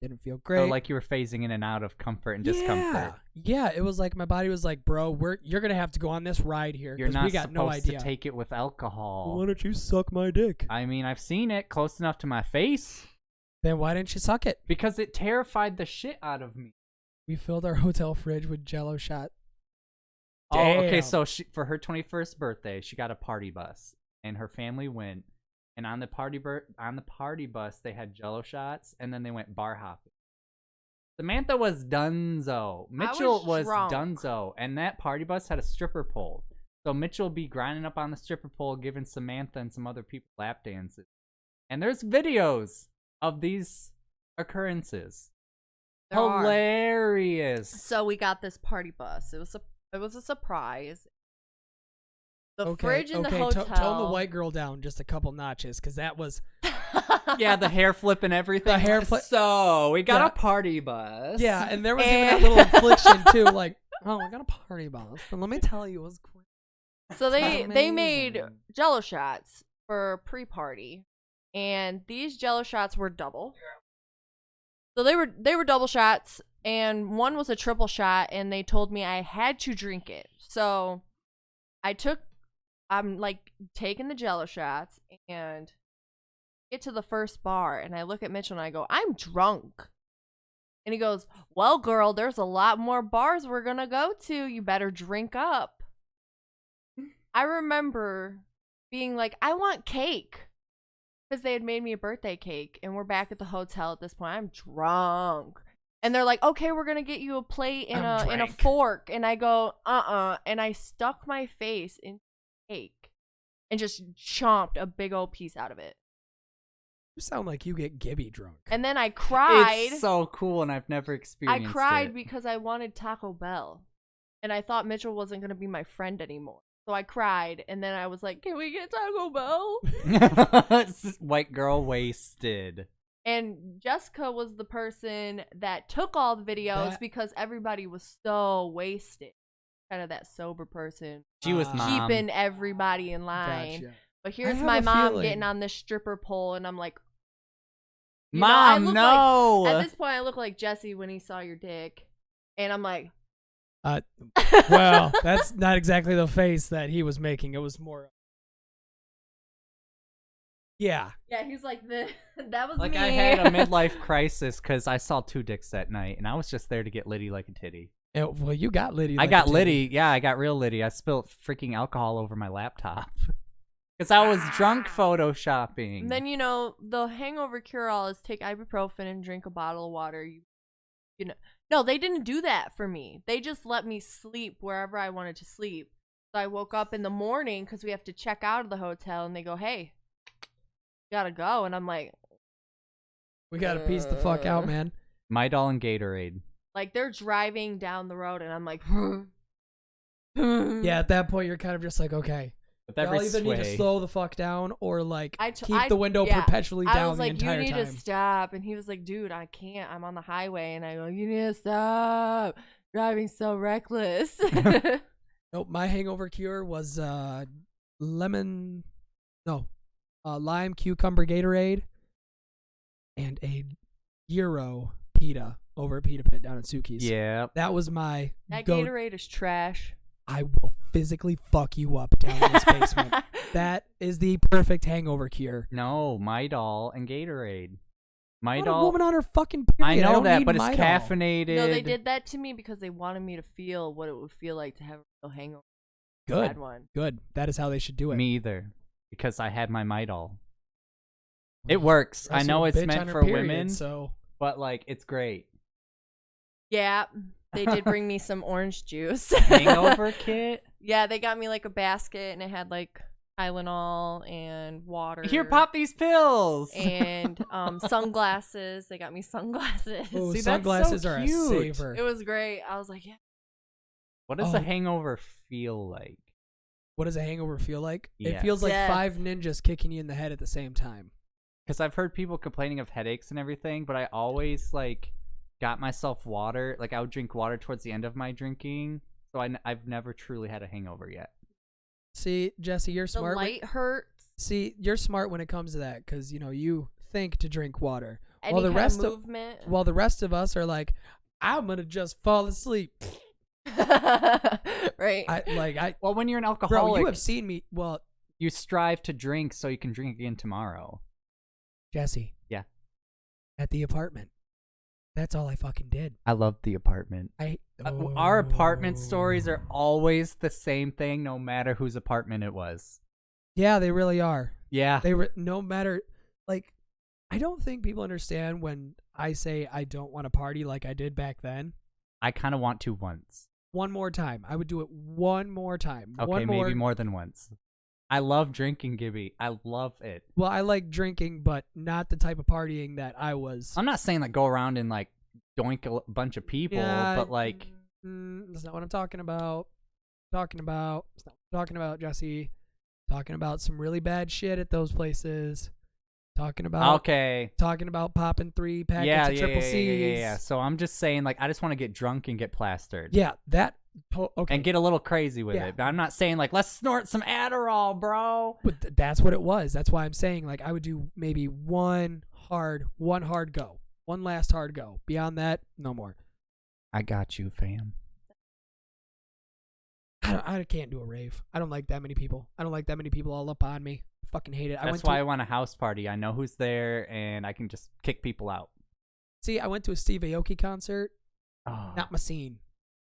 didn't feel great. So like you were phasing in and out of comfort and discomfort. Yeah, it was like my body was like, bro, you're gonna have to go on this ride here. You're not we got supposed no idea. to take it with alcohol. Why don't you suck my dick? I mean, I've seen it close enough to my face. Then why didn't you suck it? Because it terrified the shit out of me. We filled our hotel fridge with Jello shot. Oh, okay. Damn. So for her 21st birthday, she got a party bus, and her family went. And on the party bus, they had Jello shots, and then they went bar hopping. Samantha was dunzo. Mitchell was drunk. dunzo, and that party bus had a stripper pole. So Mitchell would be grinding up on the stripper pole, giving Samantha and some other people lap dances. And there's videos of these occurrences. There are. Hilarious. So we got this party bus. It was a surprise. The fridge in the hotel. Tone the white girl down just a couple notches, because that was Yeah, the hair flip and everything. The hair flip. So we got Yeah. a party bus. yeah, and there was even that little infliction too, like, oh, I got a party bus, and let me tell you, it was great. So they Amazing. made Jello shots for pre-party, and these Jello shots were double. So they were double shots, and one was a triple shot, and they told me I had to drink it. So I'm like taking the Jello shots and get to the first bar, and I look at Mitchell and I go, I'm drunk. And he goes, well, girl, there's a lot more bars we're gonna go to. You better drink up. I remember being like, I want cake. Because they had made me a birthday cake, and we're back at the hotel at this point. I'm drunk. And they're like, okay, we're going to get you a plate and a fork. And I go, and I stuck my face in cake and just chomped a big old piece out of it. You sound like you get Gibby drunk. And then I cried. It's so cool, and I've never experienced it. I cried because I wanted Taco Bell. And I thought Mitchell wasn't going to be my friend anymore. So I cried, and then I was like, can we get Taco Bell? White girl wasted. And Jessica was the person that took all the videos because everybody was so wasted. Kind of that sober person. She was mom. Keeping everybody in line. Gotcha. But here's have my a mom feeling. getting on this stripper pole, and I'm like, you Mom, know, I look no! Like, at this point, I look like Jesse when he saw your dick. And I'm like, well, that's not exactly the face that he was making. It was more. Yeah. yeah, he's like, that was Like me. I had a midlife crisis because I saw 2 dicks that night, and I was just there to get litty like a titty. Well, you got Liddy. I got litty. Yeah, I got real litty. I spilled freaking alcohol over my laptop. Because I was drunk photoshopping. And then, you know, the hangover cure-all is take ibuprofen and drink a bottle of water. You know. No, they didn't do that for me. They just let me sleep wherever I wanted to sleep. So I woke up in the morning because we have to check out of the hotel, and they go, hey, you gotta go. And I'm like, We got to piece the fuck out, man. My doll and Gatorade. like, they're driving down the road, and I'm like, Yeah, at that point, you're kind of just like, okay. With Y'all every either need to sway. slow the fuck down or, like, I keep the window perpetually I down was the like, entire you need time. to stop. And he was like, dude, I can't. I'm on the highway. And I go, you need to stop driving so reckless. Nope, my hangover cure was lime cucumber Gatorade and a gyro pita over at Pita Pit down at Suki's. Yeah. That was my That go. Gatorade is trash. I will physically fuck you up down in this basement. That is the perfect hangover cure. No, My doll and Gatorade. My What doll. a woman on her fucking I period. know don't that, need but it's My Doll. caffeinated. No, they did that to me because they wanted me to feel what it would feel like to have a real hangover. Good. Bad one. Good. That is how they should do it. Me either. Because I had my doll. It works. I Also know a it's bitch on meant her for period, women, so but like it's great. Yeah, they did bring me some orange juice. Hangover kit. Yeah, they got me like a basket and it had like Tylenol and water. Here, pop these pills. And sunglasses. They got me sunglasses. Oh, See, that's sunglasses so are a cute. saver. It was great. I was like, yeah. What does Oh. a hangover feel like? What does a hangover feel like? It Yes. feels like Death. 5 ninjas kicking you in the head at the same time. Because I've heard people complaining of headaches and everything, but I always like got myself water. Like I would drink water towards the end of my drinking, so I've never truly had a hangover yet. See, Jesse, you're The smart. light hurts. See, you're smart when it comes to that because you think to drink water, Any while the kind rest of of movement. while the rest of us are like, I'm gonna just fall asleep. Right. Well, when you're an Bro, alcoholic, you have seen me. Well, you strive to drink so you can drink again tomorrow. Jesse. Yeah. At the apartment. That's all I fucking did. I love the apartment. Our apartment stories are always the same thing, no matter whose apartment it was. Yeah, they really are. Yeah. No matter, like, I don't think people understand when I say I don't want to party like I did back then. I kind of want to once. One more time. I would do it one more time. Okay, maybe more than once. I love drinking, Gibby. I love it. Well, I like drinking, but not the type of partying that I was. I'm not saying like go around and like doink a bunch of people, Yeah, but like that's not what I'm talking about. That's not what I'm talking about, Jesse. Talking about some really bad shit at those places. Talking about popping 3 packets of triple C's. Yeah. So I'm just saying, like, I just want to get drunk and get plastered. Yeah, that. Okay. And get a little crazy with Yeah. it. But I'm not saying like let's snort some Adderall, bro. But that's what it was. That's why I'm saying like I would do maybe one hard go, one last hard go. Beyond that, no more. I got you, fam. I can't do a rave. I don't like that many people. I don't like that many people all up on me. I fucking hate it. That's why I want a house party. I know who's there, and I can just kick people out. See, I went to a Steve Aoki concert. Oh, Not my scene.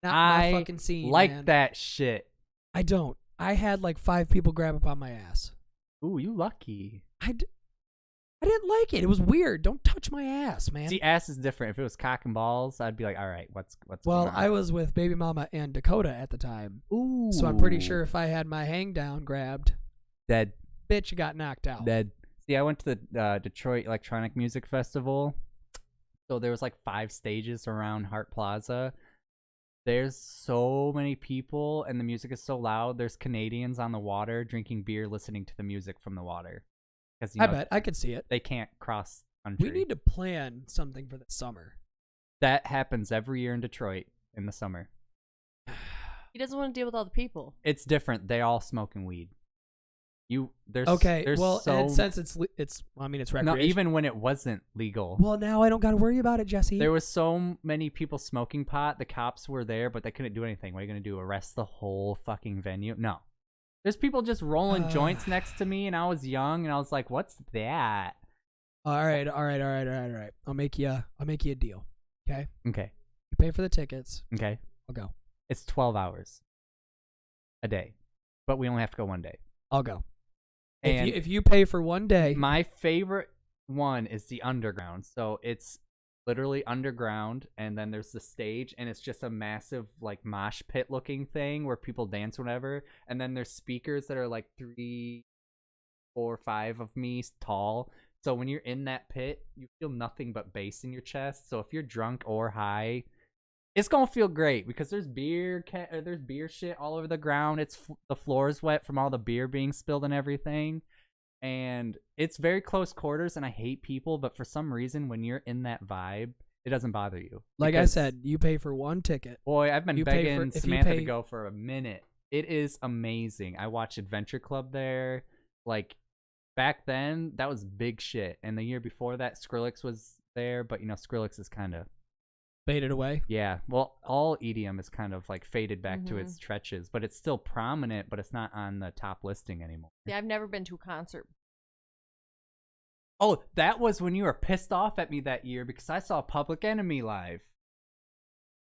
Not my I fucking scene. like man. that shit. I don't. I had like 5 people grab up on my ass. Ooh, you lucky. I didn't like it. It was weird. Don't touch my ass, man. See, ass is different. If it was cock and balls, I'd be like, all right, what's Well, going on? I was with Baby Mama and Dakota at the time. Ooh. So I'm pretty sure if I had my hang down grabbed, Dead. bitch got knocked out. Dead. See, I went to the Detroit Electronic Music Festival. So there was like 5 stages around Hart Plaza. There's so many people, and the music is so loud. There's Canadians on the water drinking beer, listening to the music from the water. Because I bet. I could see it. they can't cross country. We need to plan something for the summer. That happens every year in Detroit in the summer. He doesn't want to deal with all the people. It's different. They all smoking weed. There's well, so, and since it's I mean, it's recreation. no, even when it wasn't legal. Well, now I don't got to worry about it, Jesse. There was so many people smoking pot. The cops were there, but they couldn't do anything. What are you going to do? Arrest the whole fucking venue? No. There's people just rolling joints next to me, and I was young, and I was like, what's that? All right. I'll make you a deal. Okay. Okay. You pay for the tickets. Okay. I'll go. It's 12 hours a day, but we only have to go one day. I'll go. And If you pay for one day, my favorite one is the underground. So it's literally underground, and then there's the stage, and it's just a massive like mosh pit looking thing where people dance whatever, and then there's speakers that are like 3, 4, 5 of me tall. So when you're in that pit, you feel nothing but bass in your chest. So if you're drunk or high, it's gonna feel great because there's beer shit all over the ground. The floor is wet from all the beer being spilled and everything, and it's very close quarters. And I hate people, but for some reason, when you're in that vibe, it doesn't bother you. like I said, you pay for one ticket. Boy, I've been you pay begging for- if you Samantha pay- to go for a minute. It is amazing. I watched Adventure Club there. Like back then, that was big shit. And the year before that, Skrillex was there, but Skrillex is kind of Faded away. yeah. Well, all EDM is kind of like faded back to its trenches, but it's still prominent, but it's not on the top listing anymore. Yeah, I've never been to a concert. Oh, that was when you were pissed off at me that year because I saw Public Enemy live.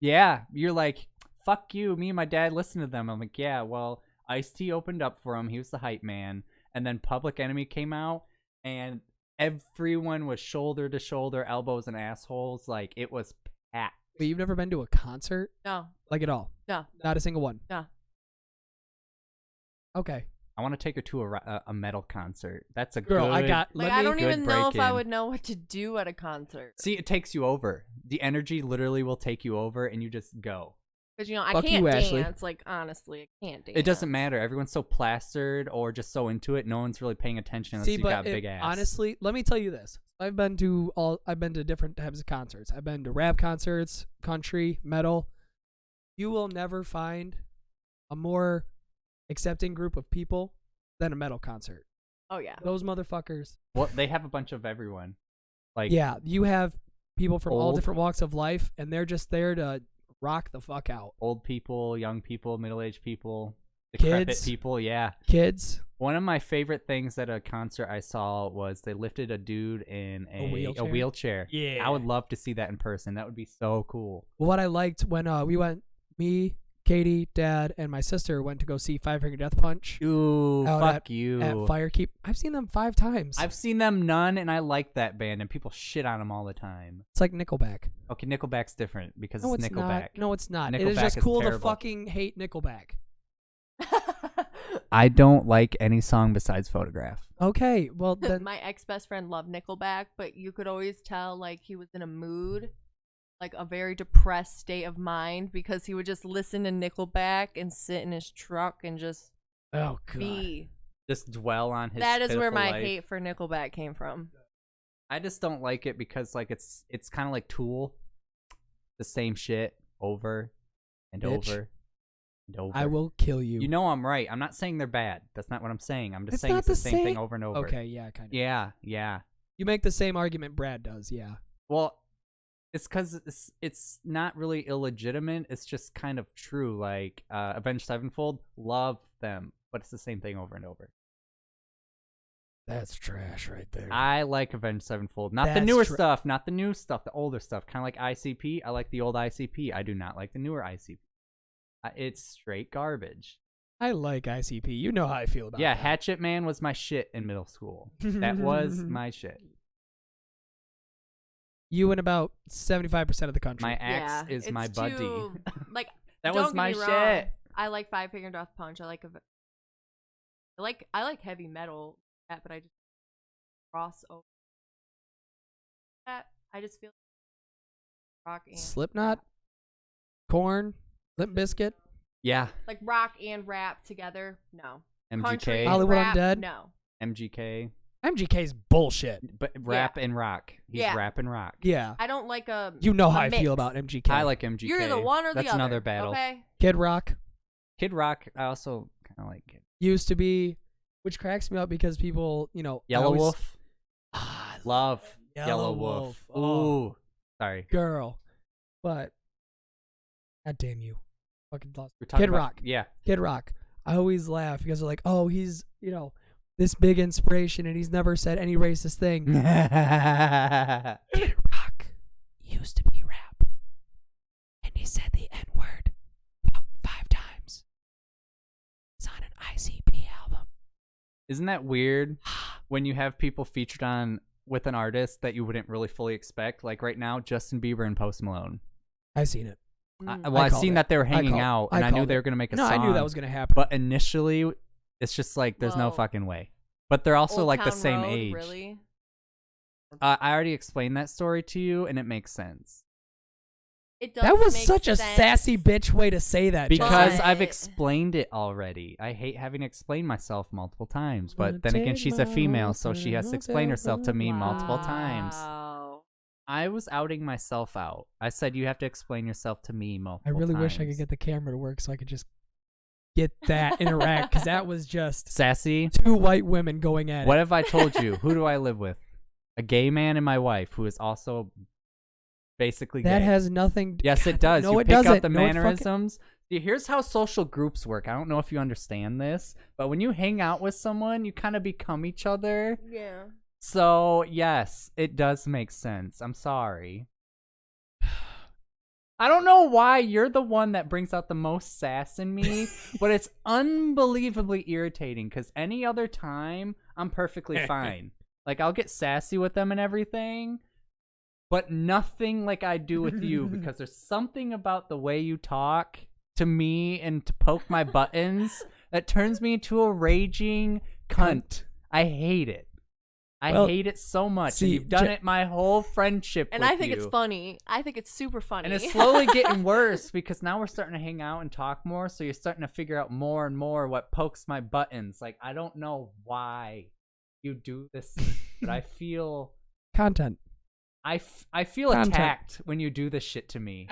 Yeah, you're like, fuck you. Me and my dad listened to them. I'm like, yeah, well, Ice-T opened up for him. He was the hype man. And then Public Enemy came out, and everyone was shoulder to shoulder, elbows and assholes. Like, it was packed. Wait, you've never been to a concert? No. Like at all? No. Not a single one? No. Okay. I want to take her to a metal concert. That's a Girl, good. I got. Like, let I me, don't even know if I break-in. would know what to do at a concert. See, it takes you over. The energy literally will take you over, and you just go. Because, you know, I Fuck can't you, Ashley. dance. Like, honestly, I can't dance. It doesn't matter. Everyone's so plastered or just so into it. No one's really paying attention unless See, you but got a big ass. honestly, let me tell you this. I've been to different types of concerts. I've been to rap concerts, country, metal. You will never find a more accepting group of people than a metal concert. Oh, yeah. Those motherfuckers. Well, they have a bunch of everyone. Like, Yeah, you have people from all Old. different walks of life, and they're just there to rock the fuck out. old people, young people, middle-aged people, decrepit Kids. people. Yeah. Kids. One of my favorite things at a concert I saw was they lifted a dude in A a wheelchair? wheelchair. Yeah. I would love to see that in person. That would be so cool. What I liked when we went, me, Katie, Dad, and my sister went to go see Five Finger Death Punch Ooh, Out fuck at you. Firekeep. I've seen them 5 times. I've seen them none, and I like that band, and people shit on them all the time. It's like Nickelback. Okay, Nickelback's different because No, it's it's Nickelback. not. No, it's not. It Nickelback is just is cool to terrible. fucking hate Nickelback. I don't like any song besides Photograph. Okay, well then. My ex-best friend loved Nickelback, but you could always tell, like, he was in a mood, like a very depressed state of mind, because he would just listen to Nickelback and sit in his truck and just Oh god. be. Just dwell on his That is where pitiful my life. hate for Nickelback came from. I just don't like it because like it's kind of like Tool, the same shit over and Bitch. over and over. I will kill you. You know I'm right. I'm not saying they're bad. That's not what I'm saying. I'm just It's saying not it's the the same thing same- over and over. Okay, yeah, kind of. Yeah, yeah. You make the same argument Brad does, yeah. Well, it's because it's not really illegitimate. It's just kind of true. Like Avenged Sevenfold, love them, but it's the same thing over and over. That's trash right there. I like Avenged Sevenfold, not the That's newer tra- stuff, not the new stuff, the older stuff. Kind of like ICP. I like the old ICP. I do not like the newer ICP. It's straight garbage. I like ICP. You know how I feel about Yeah, that. Hatchet Man was my shit in middle school. That was my shit. You and about 75% of the country. My ex Yeah, is it's my buddy. too- like, That don't was get my me wrong, shit. I like Five Finger Death Punch. I like heavy metal, but I just cross over that. I just feel rock and Slipknot, Korn, Limp Bizkit, Yeah, like rock and rap together. No. MGK, Country, Hollywood rap, Undead? No. MGK, MGK's bullshit. but rap and rock. He's Yeah. rap and rock. Yeah. I don't like a. You know a how I mix. feel about MGK. I like MGK. You're the one or the That's other. another battle. Okay. Kid Rock. Kid Rock, I also kind of like it. Used to be, which cracks me up because people, you know. Yellow always- Wolf, Ah, love Yellow Wolf. Wolf. Oh. Ooh, sorry. girl. But, god damn you. Fucking lost. We're talking Kid about- Rock. Yeah. Kid Rock. I always laugh because they're like, oh, he's, you know, this big inspiration and he's never said any racist thing. Kid Rock used to be rap. And he said the N word about 5 times. It's on an ICP album. Isn't that weird when you have people featured on with an artist that you wouldn't really fully expect? Like right now, Justin Bieber and Post Malone. I seen it. Mm. Well, I called seen it. that they were I hanging called- out, I and I knew called they it. were gonna make a No, song. I knew that was going to happen. But initially, it's just like there's no Well, fucking way. But they're also Old like the Town same Road, age. Really? I already explained that story to you, and it makes sense. It does That was make such a sense. sassy bitch way to say that. Because Jesse. I've But- explained it already. I hate having to explain myself multiple times. Wanna But then again, take she's a my female, so she has to explain hand herself to me multiple Wow. times. I was outing myself out. I said you have to explain yourself to me multiple I really wish I could times. get the camera to work so I could just get that interact because that was just Sassy, 2 white women going at what it. have I told you? Who do I live with? A gay man and my wife, who is also basically That gay. has nothing. Yes, it does. No, You it pick doesn't. out the No, it fucking- mannerisms. See, here's how social groups work. I don't know if you understand this, but when you hang out with someone, you kind of become each other. Yeah. So, yes, it does make sense. I'm sorry. I don't know why you're the one that brings out the most sass in me, but it's unbelievably irritating because any other time, I'm perfectly fine. Like, I'll get sassy with them and everything, but nothing like I do with you, because there's something about the way you talk to me and to poke my buttons that turns me into a raging cunt. I hate it. I hate it so much. See, and you've done it my whole friendship And with I think you. it's funny. I think it's super funny. And it's slowly getting worse because now we're starting to hang out and talk more. So you're starting to figure out more and more what pokes my buttons. Like, I don't know why you do this, but I feel Content. I feel Content. attacked when you do this shit to me.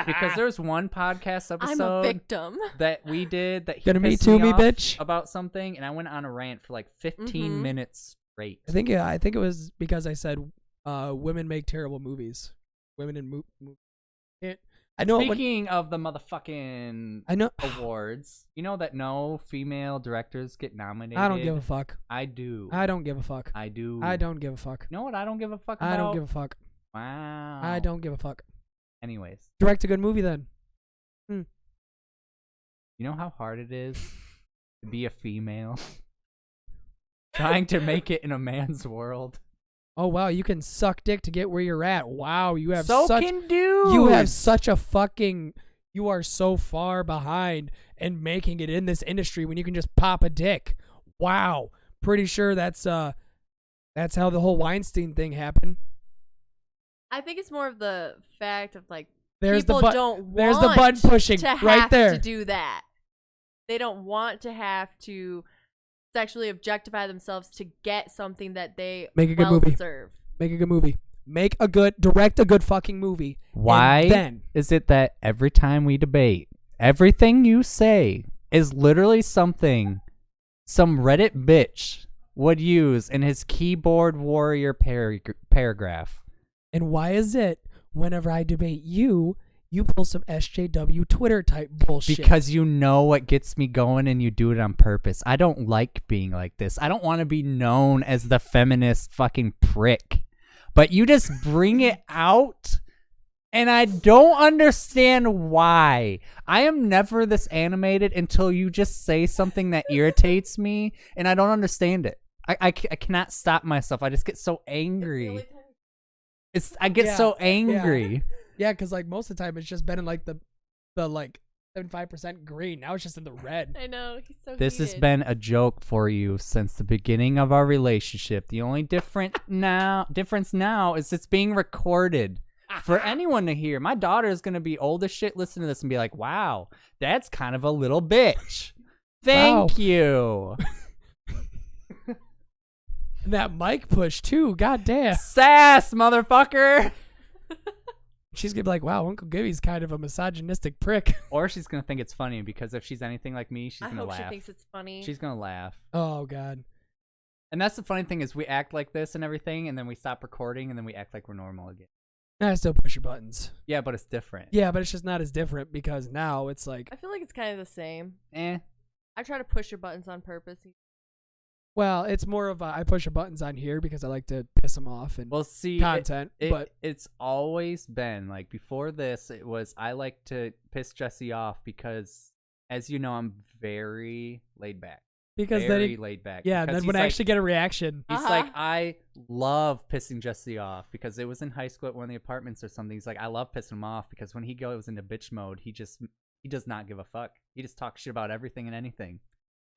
Because there's one podcast I'm episode a victim. that we did that he Gonna me pissed too, me off bitch. about something, and I went on a rant for like 15 minutes straight. I think it was because I said women make terrible movies. Women in movies. I know. Speaking of the motherfucking I know. awards, you know that no female directors get nominated? I don't give a fuck. I do. I don't give a fuck. I do. I don't give a fuck. You know what I don't give a fuck about? I don't give a fuck. Wow. I don't give a fuck. Anyways. Direct a good movie then. You know how hard it is to be a female? Trying to make it in a man's world. Oh wow, you can suck dick to get where you're at. Wow, you have So such can dudes. you have such a fucking you are so far behind in making it in this industry when you can just pop a dick. Wow. Pretty sure that's how the whole Weinstein thing happened. I think it's more of the fact of like There's people the don't want there's the button pushing to have right there. to do that. They don't want to have to sexually objectify themselves to get something that they Make a good movie. deserve. Make a good movie. Direct a good fucking movie. Why And then is it that every time we debate, everything you say is literally something some Reddit bitch would use in his keyboard warrior paragraph? And why is it whenever I debate you pull some SJW Twitter type bullshit? Because you know what gets me going and you do it on purpose. I don't like being like this. I don't want to be known as the feminist fucking prick. But you just bring it out, and I don't understand why. I am never this animated until you just say something that irritates me, and I don't understand it. I cannot stop myself. I just get so angry. I get so angry. Yeah, because like most of the time it's just been in like the like 75% green. Now it's just in the red. I know, he's so This has heated. been a joke for you since the beginning of our relationship. The only difference now is it's being recorded for anyone to hear. My daughter is going to be old as shit, listen to this and be like, wow, that's kind of a little bitch. Thank you. And that mic push too. God damn. Sass, motherfucker. She's gonna be like, wow, Uncle Gibby's kind of a misogynistic prick. Or she's going to think it's funny because if she's anything like me, she's I going to hope laugh. she thinks it's funny. She's going to laugh. Oh God. And that's the funny thing is we act like this and everything, and then we stop recording, and then we act like we're normal again. I still push your buttons. Yeah, but it's different. Yeah, but it's just not as different because now it's like, I feel like it's kind of the same. Eh. I try to push your buttons on purpose. well, it's more of I push your buttons on here because I like to piss them off and Well, see, content. But it's always been like before this. It was I like to piss Jesse off because, as you know, I'm very laid back. because Very then, laid back. yeah, and Because then when he's I like- actually get a reaction, He's Uh-huh. like, I love pissing Jesse off because it was in high school at one of the apartments or something. He's like, I love pissing him off because when he goes into bitch mode, he does not give a fuck. He just talks shit about everything and anything.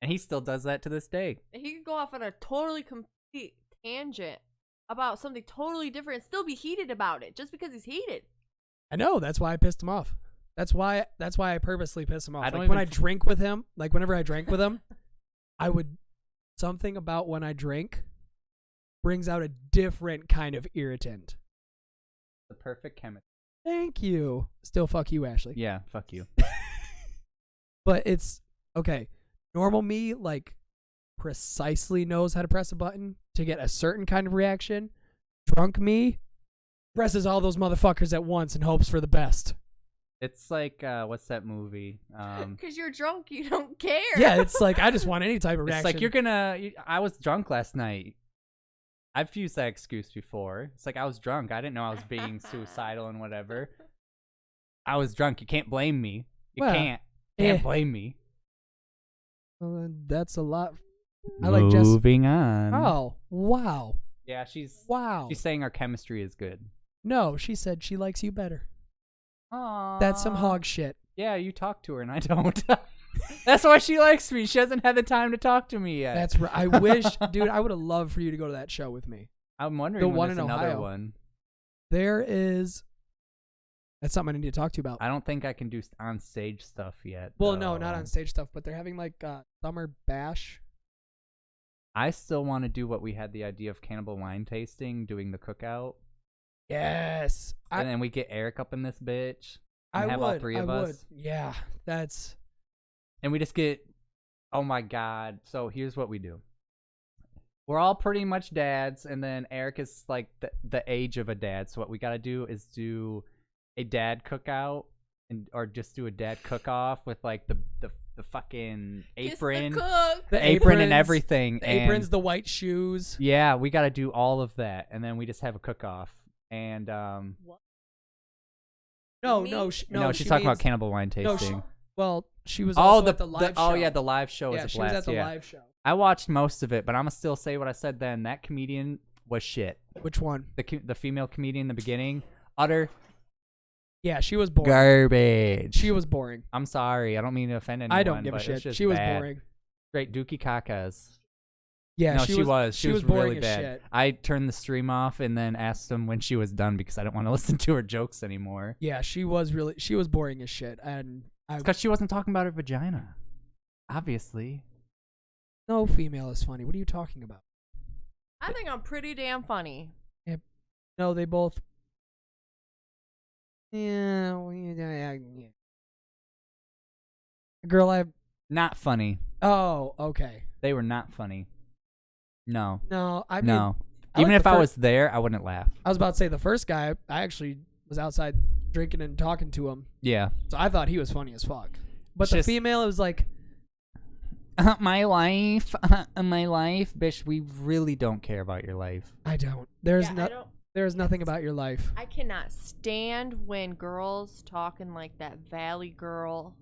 And he still does that to this day. He could go off on a totally complete tangent about something totally different and still be heated about it just because he's heated. I know that's why I pissed him off. That's why I purposely piss him off. I don't Like when even I drink with him, like whenever I drank with him, I would something about when I drink brings out a different kind of irritant. The perfect chemistry. Thank you. Still fuck you, Ashley. Yeah, fuck you. But it's okay. Normal me like precisely knows how to press a button to get a certain kind of reaction. Drunk me presses all those motherfuckers at once and hopes for the best. It's like, what's that movie? Because you're drunk, you don't care. Yeah, it's like I just want any type of reaction. It's like I was drunk last night. I've used that excuse before. It's like I was drunk. I didn't know I was being suicidal and whatever. I was drunk. You can't blame me. You Well, can't eh. blame me. Well, then that's a lot. I like just. Moving on. Oh wow! Yeah, she's Wow! saying our chemistry is good. No, she said she likes you better. Aww. That's some hog shit. Yeah, you talk to her and I don't. That's why she likes me. She hasn't had the time to talk to me yet. That's right. I wish, dude, I would have loved for you to go to that show with me. I'm wondering The when one there's in another Ohio. one. There is. That's something I need to talk to you about. I don't think I can do on stage stuff yet. Well, no, not though. on stage stuff, but they're having like summer bash. I still want to do what we had the idea of cannibal wine tasting, doing the cookout. Yes. And then we get Eric up in this bitch. I And have would. all three I of would. us. Yeah, that's. And we just get, oh my God. So here's what we do. We're all pretty much dads, and then Eric is like the age of a dad. So what we got to do is do a dad cookout, or just do a dad cook-off with like the fucking apron. Kiss the cook. The apron and aprons, everything. The and aprons, the white shoes. yeah, we got to do all of that, and then we just have a cook-off. And No, Me? no, no, she's she talking about means- cannibal wine No, tasting. well, she was Oh, also at the live show. oh yeah, the live show yeah, was a she was blast. at the yeah. live show. I watched most of it, but I'm gonna still say what I said then. That comedian was shit. Which one? The female comedian in the beginning, utter Yeah, she was boring. garbage. She was boring. I'm sorry, I don't mean to offend anyone. I don't give a but it's shit. just She was bad. boring. Straight dookie cacas. Yeah, No, she was. She was boring really as bad. shit. I turned the stream off and then asked them when she was done because I didn't want to listen to her jokes anymore. Yeah, she was boring as shit, and Because she wasn't talking about her vagina. Obviously. no female is funny. What are you talking about? I think I'm pretty damn funny. No, they both. Yeah, yeah. Girl, Not funny. Oh, okay. They were not funny. No. No, I mean, No. I Even like if the I fir- was there, I wouldn't laugh. I was about to say the first guy. I actually was outside drinking and talking to him, Yeah. so I thought he was funny as fuck. But the Just- female, it was like, My life. My life. Bitch, we really don't care about your life. I don't. There's Yeah, not. There's nothing about your life. I cannot stand when girls talk in like that Valley Girl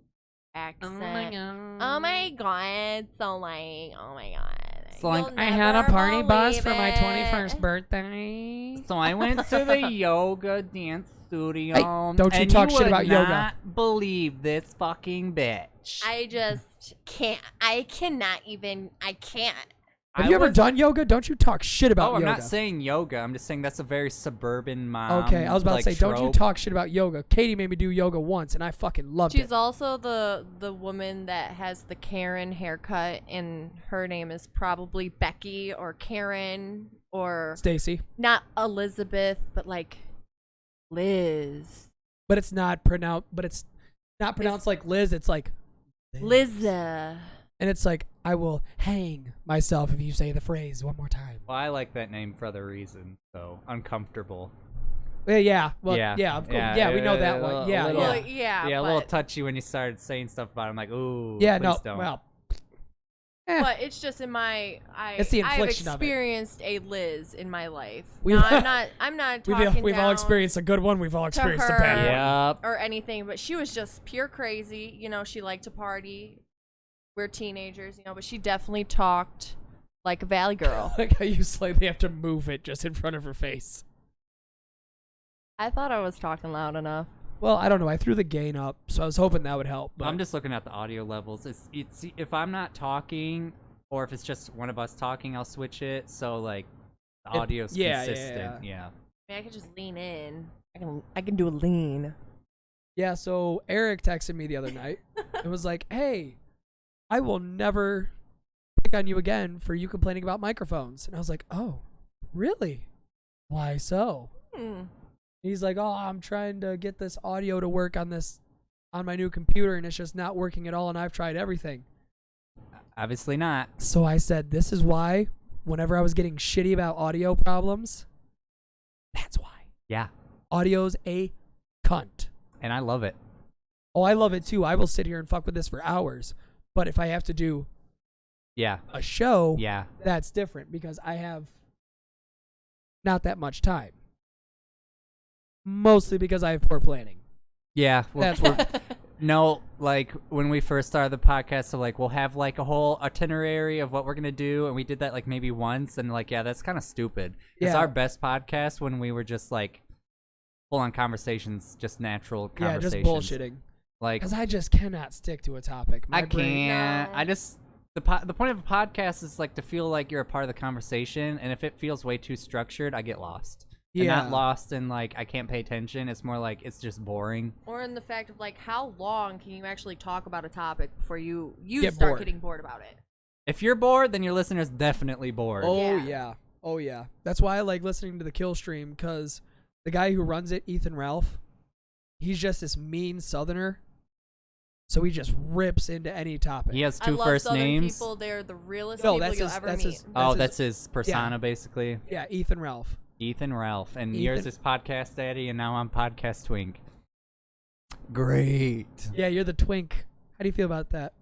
accent. Oh my god. So like, oh my god. So, like, You'll I had a never party bus believe for my it. 21st birthday. So I went to the yoga dance studio. Hey, don't you and talk you shit would about yoga. not believe this fucking bitch. I just can't. I cannot even. I can't. Have you ever done yoga? Don't you talk shit about Oh, I'm yoga. not saying yoga. I'm just saying that's a very suburban mom. Okay, I was about like, to say, don't you trope. talk shit about yoga. Katie made me do yoga once, and I fucking loved She's it. also the woman that has the Karen haircut, and her name is probably Becky or Karen or Stacy. not Elizabeth, but like Liz. But it's not pronounced. But it's not pronounced like Liz. It's like Lizza. and it's like I will hang myself if you say the phrase one more time. Well, I like that name for other reasons. So uncomfortable. Yeah. Well, Yeah. yeah. Of course. Yeah, Yeah, we know yeah, that a one. little- Yeah. a little- Well, Yeah. yeah, a little but, touchy when you started saying stuff about it. I'm like, ooh. Yeah. please No. don't. Well. but it's just in my. It's the I've infliction of it. experienced a Liz in my life. We've- No, I'm not. I'm not talking We've all down experienced a good one. We've all experienced a bad her. one. Yep. or anything, but she was just pure crazy. You know, she liked to party. We're teenagers, you know, but she definitely talked like a Valley girl. Like how you slightly have to move it just in front of her face. I thought I was talking loud enough. Well, I don't know. I threw the gain up, so I was hoping that would help. But I'm just looking at the audio levels. It's if I'm not talking or if it's just one of us talking, I'll switch it. So like the audio's consistent. Yeah. I mean, I could just lean in. I can do a lean. Yeah, so Eric texted me the other night and was like, hey, I will never pick on you again for you complaining about microphones. And I was like, oh, really? Why so? He's like, oh, I'm trying to get this audio to work on my new computer, and it's just not working at all, and I've tried everything. Obviously not. So I said, this is why whenever I was getting shitty about audio problems, that's why. Yeah. Audio's a cunt. And I love it. Oh, I love it too. I will sit here and fuck with this for hours. But if I have to do Yeah. a show, Yeah. that's different because I have not that much time. Mostly because I have poor planning. Yeah. Well, That's no, like when we first started the podcast, so like we'll have like a whole itinerary of what we're gonna do, and we did that like maybe once, and like yeah, that's kind of stupid. It's Yeah. our best podcast when we were just like full on conversations, just natural Yeah, conversations. just bullshitting. Like Because I just cannot stick to a topic. My I brain- can't. No. I just the point of a podcast is like to feel like you're a part of the conversation, and if it feels way too structured, I get lost. And Yeah. not lost and like I can't pay attention. It's more like it's just boring. Or in the fact of like, how long can you actually talk about a topic before you Get start bored. getting bored about it? If you're bored, then your listener's definitely bored. Oh Yeah. yeah. Oh yeah. That's why I like listening to the Kill Stream, because the guy who runs it, Ethan Ralph, he's just this mean Southerner. So he just rips into any topic. He has I two love first Southern names. people. They're the realest No, people that's you'll his- ever that's meet. his- Oh, his- that's his persona, basically. Yeah, Ethan Ralph. Ethan Ralph, and Ethan- yours is Podcast Daddy, and now I'm Podcast Twink. Great. Yeah, you're the twink. How do you feel about that?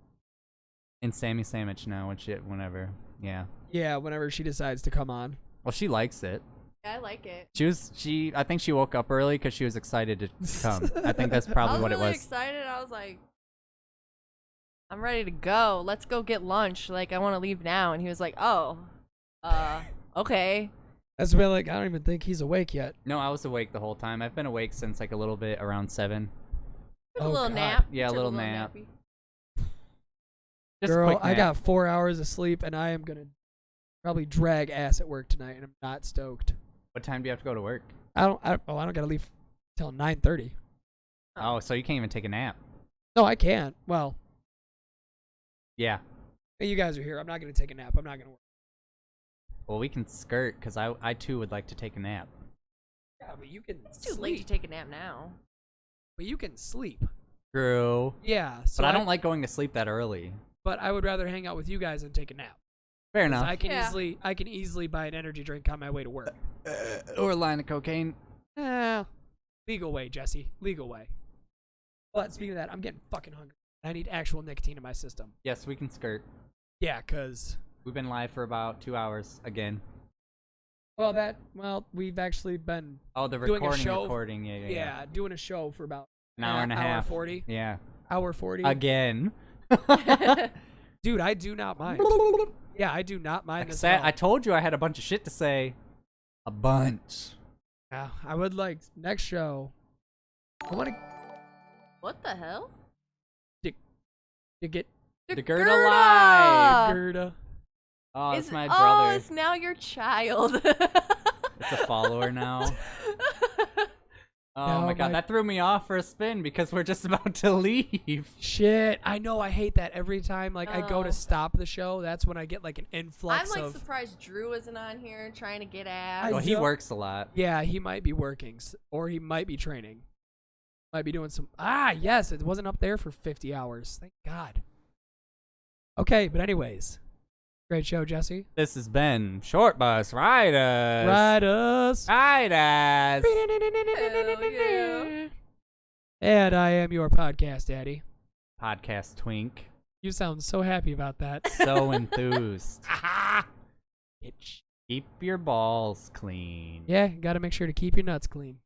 And Sammy Sandwich now, and shit, whenever. Yeah. Yeah, whenever she decides to come on. Well, she likes it. I like it. I think she woke up early because she was excited to come. I think that's probably I was what really it was. excited. I was like, I'm ready to go. Let's go get lunch. Like, I want to leave now. And he was like, oh, okay. That's been like, I don't even think he's awake yet. No, I was awake the whole time. I've been awake since like a little bit around 7. Took Oh, a little God. nap. Yeah, a Took little nap. nappy. Just a Girl, quick I nap. got 4 hours of sleep, and I am going to probably drag ass at work tonight, and I'm not stoked. What time do you have to go to work? I don't got to leave till 9:30. Oh, so you can't even take a nap. No, I can't. Well, Yeah. you guys are here. I'm not going to take a nap. I'm not going to work. Well, we can skirt because I too would like to take a nap. Yeah, but you can It's too sleep. late to take a nap now. But you can sleep. True. Yeah. So But I don't like going to sleep that early. But I would rather hang out with you guys and take a nap. Fair 'Cause enough. I can easily buy an energy drink on my way to work. Or a line of cocaine. Legal way, Jesse. Legal way. But speaking of that, I'm getting fucking hungry. I need actual nicotine in my system. Yes, we can skirt. Yeah, cause We've been live for about 2 hours again. we've actually been Oh, the doing a recording, show. yeah. Doing a show for about An hour and a half. 40. Yeah. Hour 40. Again. Dude, I do not mind. Yeah, I do not mind this. I told you I had a bunch of shit to say. A bunch. Yeah, I would like next show. I want What the hell? to get The Gerda Live. Gerda. Oh, it's my Oh, brother. it's now your child. It's a follower now. Oh No, my god, my- that threw me off for a spin because we're just about to leave. Shit, I know. I hate that every time. Like I go Oh. to stop the show, that's when I get like an influx I'm like of. surprised Drew isn't on here trying to get I ass. Well, he know. works a lot. Yeah, he might be working, or he might be training. Might be doing some. Yes, it wasn't up there for 50 hours. Thank God. Okay, but anyways, great show, Jesse. This has been Short Bus Riders. Ride us. Riders. yeah. And I am your podcast daddy. Podcast Twink. You sound so happy about that. So enthused. Bitch. Keep your balls clean. Yeah, gotta make sure to keep your nuts clean.